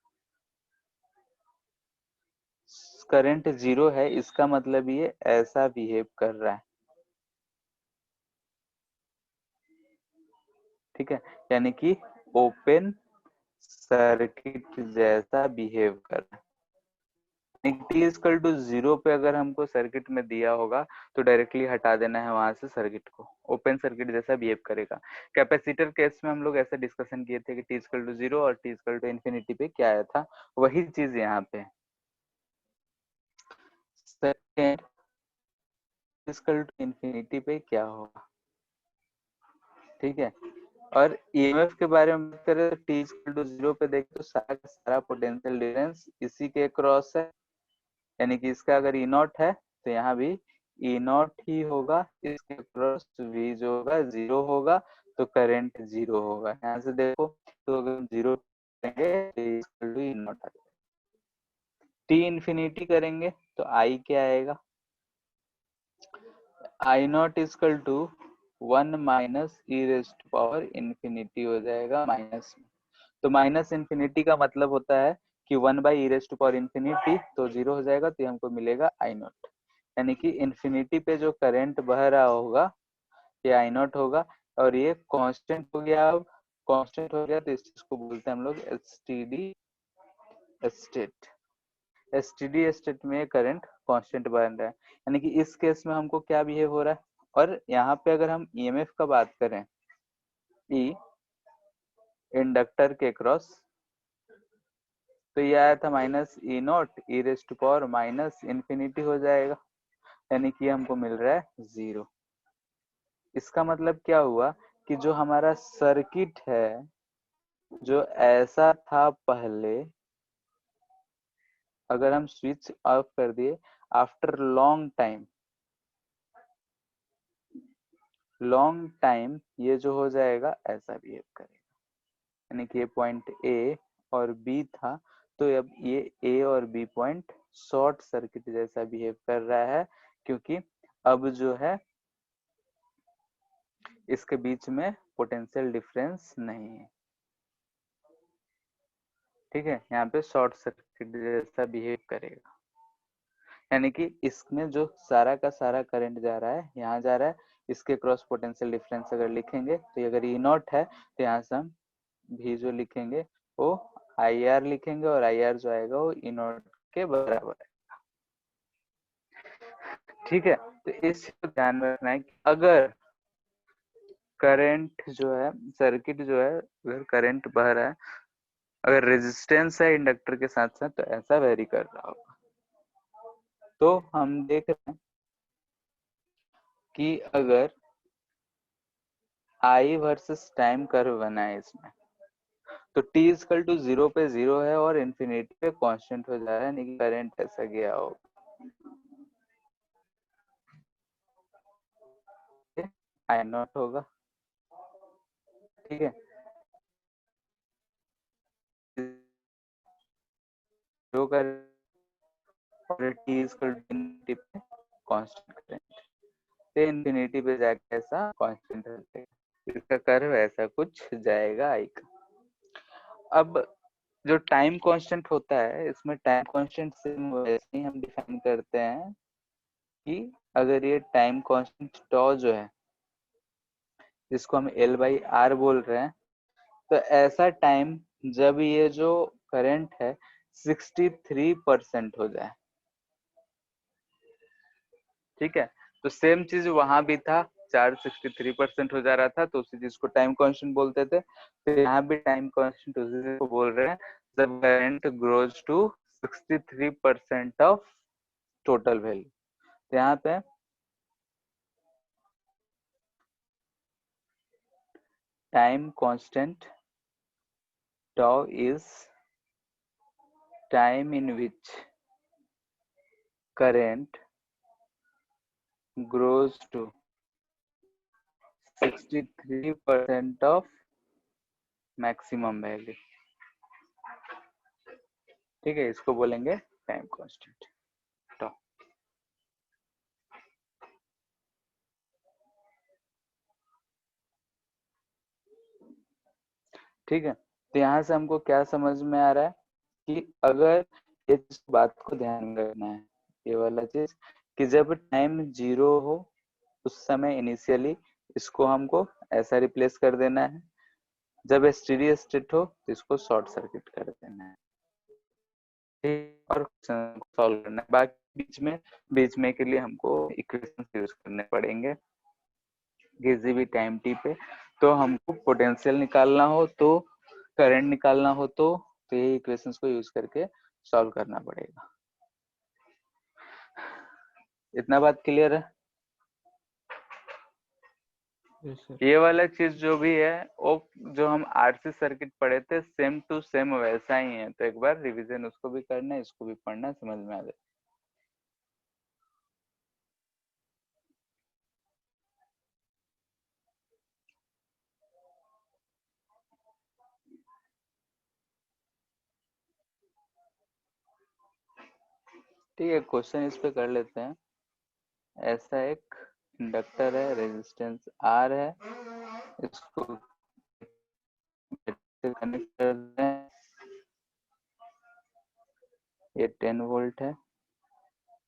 करंट 0 है, इसका मतलब ये ऐसा बिहेव कर रहा है। ठीक है, यानी कि ओपन सर्किट जैसा बिहेव कर रहा है। टी इक्वल टू 0 पे अगर हमको सर्किट में दिया होगा तो डायरेक्टली हटा देना है वहां से सर्किट को, ओपन सर्किट जैसा बिहेव करेगा। कैपेसिटर केस में हम लोग ऐसा डिस्कशन किए थे कि टी इक्वल टू 0 और टी इक्वल टू इन्फिनिटी पे क्या आया था, वही चीज यहाँ पे। सेकेंड इक्वल टू इन्फिनिटी पे क्या होगा, ठीक है। और ईएमएफ के बारे में बात करें तो टी इक्वल टू 0 पे देखें तो सारा पोटेंशियल डिफरेंस इसी के क्रॉस है, यानी कि इसका अगर ई नॉट है तो यहाँ भी ई नॉट ही होगा, इसके क्रॉस वी जो होगा 0 होगा, तो करंट 0 होगा। यहाँ से देखो तो अगर 0 करेंगे तो ई नॉट आ जाएगा। टी इन्फिनिटी करेंगे तो आई क्या आएगा, I not equal to 1 minus E raise to power infinity हो जाएगा माइनस में। तो माइनस इन्फिनिटी का मतलब होता है कि 1 by e raise to power infinity, तो 0 हो जाएगा, तो ये हमको मिलेगा आई नॉट। यानी कि इन्फिनिटी पे जो करंट बह रहा होगा ये आई नॉट होगा, और ये कांस्टेंट हो गया। अब कांस्टेंट हो गया तो इस चीज को बोलते हैं हम लोग एसटीडी स्टेट। एसटीडी स्टेट में करंट कांस्टेंट बन रहा है, यानी कि इस केस में हमको क्या बिहेव हो रहा है। और यहाँ पे अगर हम ईएमएफ का बात करें, ई इंडक्टर के क्रॉस, तो ये आया था minus E not e raise to power minus infinity हो जाएगा, यानी कि हमको मिल रहा है 0। इसका मतलब क्या हुआ कि जो हमारा सर्किट है जो ऐसा था पहले, अगर हम स्विच ऑफ कर दिए आफ्टर लॉन्ग टाइम ये जो हो जाएगा ऐसा बिहेव करेगा, यानी कि ये पॉइंट ए और बी था, तो अब ये ए और बी पॉइंट शॉर्ट सर्किट जैसा बिहेव कर रहा है, क्योंकि अब जो है इसके बीच में पोटेंशियल डिफरेंस नहीं है। ठीक है, यहाँ पे शॉर्ट सर्किट जैसा बिहेव करेगा, यानी कि इसमें जो सारा का सारा करंट जा रहा है यहाँ जा रहा है, इसके क्रॉस पोटेंशियल डिफरेंस अगर लिखेंगे तो अगर ई नॉट है तो यहाँ से हम भी जो लिखेंगे वो आई आर लिखेंगे, और आई आर जो आएगा वो ई नॉट के बराबर है। ठीक है, तो इस चीज को ध्यान में रखना है कि अगर करंट जो है सर्किट जो है अगर करंट बह रहा है, अगर रेजिस्टेंस है इंडक्टर के साथ साथ, तो ऐसा वेरी कर रहा होगा। तो हम देख रहे हैं कि अगर आई वर्सेस टाइम कर्व बना है इसमें, तो t इजकल टू 0 पे 0 है और इन्फिनिटी पे कांस्टेंट हो जा रहा है, यानी कि करंट ऐसा गया होगा, आई नॉट होगा। ठीक है, 0 का और t इजकल टू इन्फिनिटी पे कांस्टेंट करंट, तो इन्फिनिटी पे जाके ऐसा कांस्टेंट रहेगा, इसका कर्व ऐसा कुछ जाएगा आई का। अब जो टाइम कांस्टेंट होता है इसमें टाइम कांस्टेंट से वैसे ही हम डिफाइन करते हैं कि अगर ये टाइम कांस्टेंट टॉ जो है जिसको हम एल बाई आर बोल रहे हैं, तो ऐसा टाइम जब ये जो करंट है 63% हो जाए। ठीक है, तो सेम चीज वहां भी था, चार्ज 63% हो जा रहा था, तो उसी चीज को टाइम कांस्टेंट बोलते थे। तो यहाँ भी टाइम कांस्टेंट उसी चीज को बोल रहे हैं, जब current grows to 63% of total value. तो यहाँ पे time constant tau is time in which current grows to 63% of maximum value। ठीक है, इसको बोलेंगे टाइम कांस्टेंट tau। ठीक है, तो यहाँ से हमको क्या समझ में आ रहा है कि अगर इस बात को ध्यान में रखना है, ये वाला चीज कि जब टाइम 0 हो उस समय इनिशियली इसको हमको ऐसा रिप्लेस कर देना है, जब स्टेडी स्टेट हो तो इसको शॉर्ट सर्किट कर देना है, और सॉल्व करना है। बाकी बीच में के लिए हमको इक्वेशन यूज करने पड़ेंगे किसी भी टाइम टी पे। तो हमको पोटेंशियल निकालना हो तो करंट निकालना हो तो ये इक्वेशंस को यूज करके सॉल्व करना पड़ेगा। इतना बात क्लियर है? Yes sir. ये वाला चीज जो भी है वो जो हम आरसी सर्किट पढ़े थे सेम टू सेम वैसा ही है, तो एक बार रिवीजन उसको भी करना है, इसको भी पढ़ना, समझ में आ जाए। ठीक है, क्वेश्चन इस पे कर लेते हैं। ऐसा एक इंडक्टर है, रेजिस्टेंस R है, इसको कनेक्ट कर दें। ये 10 वोल्ट है,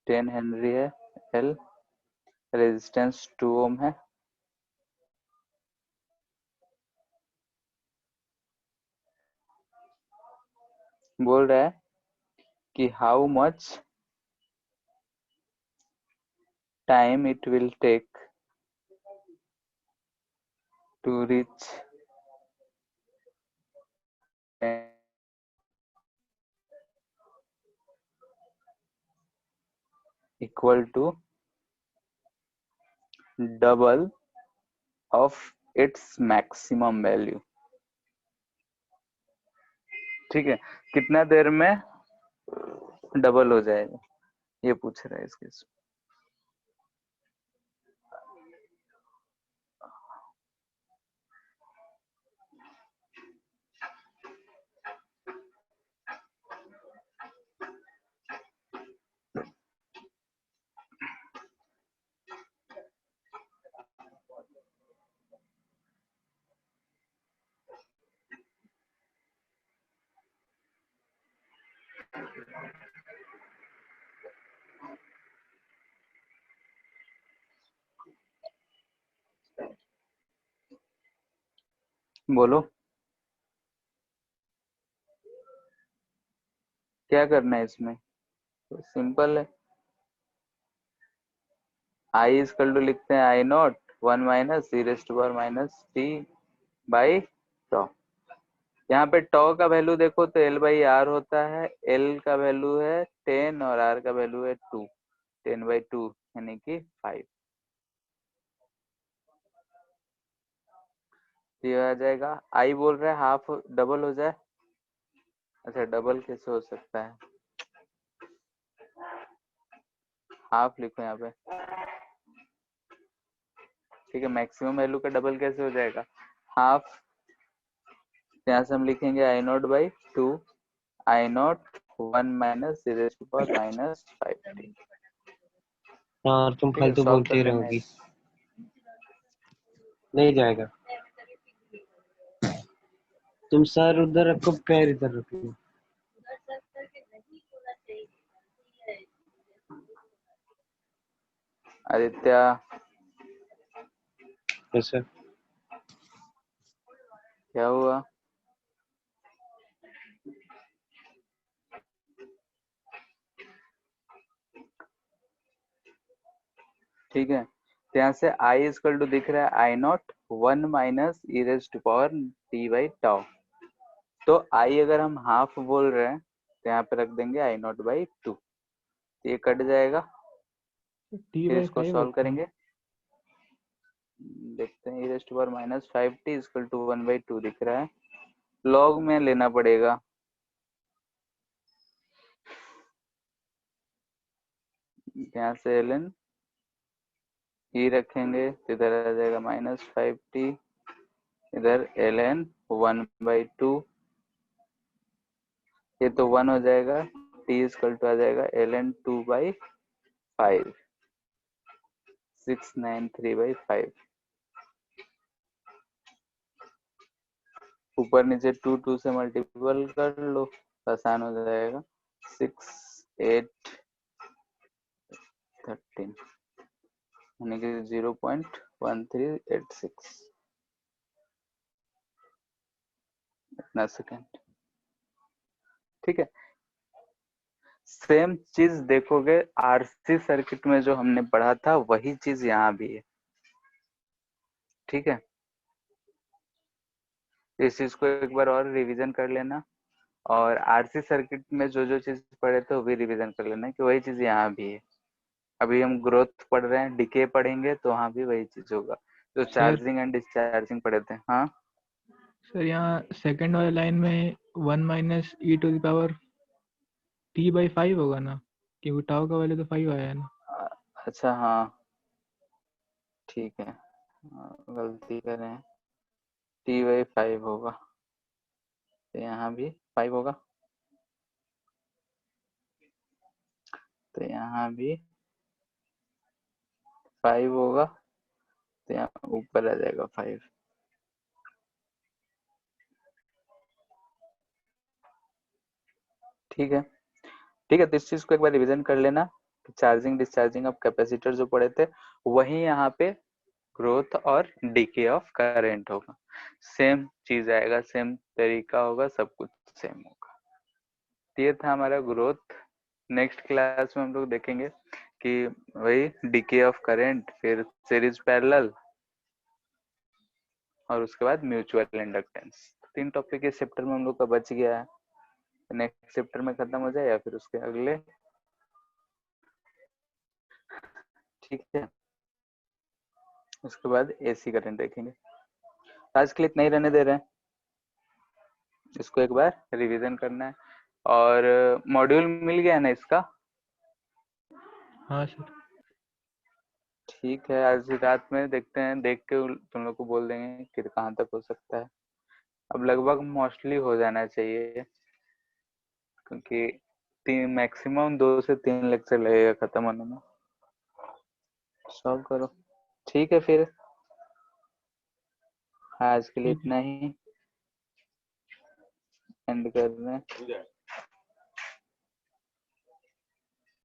10 हेनरी है, L रेजिस्टेंस 2 ओम है। बोल रहा है कि how much time it will take to reach equal to double of its maximum value. ठीक है, कितना देर में डबल हो जाएगा ये पूछ रहा है इसके। बोलो क्या करना है इसमें? तो सिंपल है, आई इक्वल टू लिखते हैं I not 1 minus E raise to power minus T by tau. यहाँ पे टॉ का वैल्यू देखो तो एल बाई आर होता है, एल का वैल्यू है 10 और आर का वैल्यू है 2, 10/2 यानी कि 5। ये आ जाएगा। आई बोल रहा है हाफ डबल हो जाए। अच्छा, डबल कैसे हो सकता है? हाफ लिखो यहाँ पे। ठीक है, मैक्सिमम वैल्यू का डबल कैसे हो जाएगा? हाफ। यहाँ से हम लिखेंगे I not by 2 I not 1 minus E raise to power minus 5t। यार तुम ठीक है, फालतू सॉल्व कर बोलते लेना है। रहोगी, नहीं जाएगा। तुम सर उधर रखो, पैर इधर रखो। आदित्य कैसे? क्या हुआ? ठीक है, तो यहाँ से आई इक्वल टू दिख रहा है I not 1 minus E raise to power T by tau. तो आई अगर हम हाफ बोल रहे हैं तो यहाँ पे रख देंगे आई नॉट बाई 2, ये कट जाएगा। टी फिर बाई इसको 5 सॉल्व होता है। करेंगे, देखते हैं। E raise to power minus 5t equal to 1/2 दिख रहा है, लॉग में लेना पड़ेगा। यहाँ से ln ई रखेंगे तो इधर आ जाएगा -5t, इधर ln 1/2, ये तो 1 हो जाएगा। t इक्वल टू आ जाएगा ln 2/5, 693/5। ऊपर नीचे 2 2 से मल्टीपल कर लो, आसान हो जाएगा। 6 8 13 यानी कि 0.1386 इतना सेकेंड। ठीक है, सेम चीज देखोगे आरसी सर्किट में जो हमने पढ़ा था वही चीज यहाँ भी है। ठीक है, इस चीज को एक बार और रिवीजन कर लेना, और आरसी सर्किट में जो जो चीज पढ़े थे वो भी रिवीजन कर लेना कि वही चीज यहाँ भी है। अभी हम ग्रोथ पढ़ रहे हैं, डिके पढ़ेंगे तो वहाँ भी वही चीज होगा जो चार्जिंग एंड डिस्चार्जिंग पढ़े थे। हाँ सर, यहाँ सेकंड वाले लाइन में 1 minus e to the power T by 5 होगा ना, क्योंकि टाउ का वैल्यू तो 5 आया है ना। अच्छा, हाँ ठीक है, गलती करें, t/5 होगा तो यहाँ भी 5 होगा। तो यहाँ भी 5 होगा, तो यहाँ ऊपर आ जाएगा 5। ठीक है, ठीक है। तो इस चीज को एक बार रिवीजन कर लेना। चार्जिंग डिस्चार्जिंग ऑफ कैपेसिटर जो पढ़े थे, वही यहाँ पे ग्रोथ और डीके ऑफ करंट होगा। सेम चीज आएगा, सेम तरीका होगा, सब कुछ सेम होगा। ये था हमारा ग्रोथ। नेक्स्ट क्लास में हम लोग देखेंगे कि वही डीके ऑफ करंट, फिर सीरीज पैरेलल, और उसके बाद म्यूचुअल इंडक्टेंस। 3 टॉपिक इस चैप्टर में हम लोग का बच गया है। नेक्स्ट चैप्टर में खत्म हो जाए या फिर उसके अगले। ठीक है, उसके बाद एसी करंट देखेंगे। आज के लिए इतना ही रहने दे रहे हैं, इसको एक बार रिवीजन करना है। और मॉड्यूल मिल गया ना इसका? हाँ सर। ठीक है, आज रात में देखते हैं, देख के तुम लोग को बोल देंगे कि कहाँ तक हो सकता है। अब लगभग मोस्टली हो जाना चाहिए, क्योंकि 3 मैक्सिमम 2 से 3 लेक्चर लगेगा खत्म होने में। सॉल्व करो। ठीक है, फिर आज के लिए ठीक है। इतना ही एंड कर रहे हैं।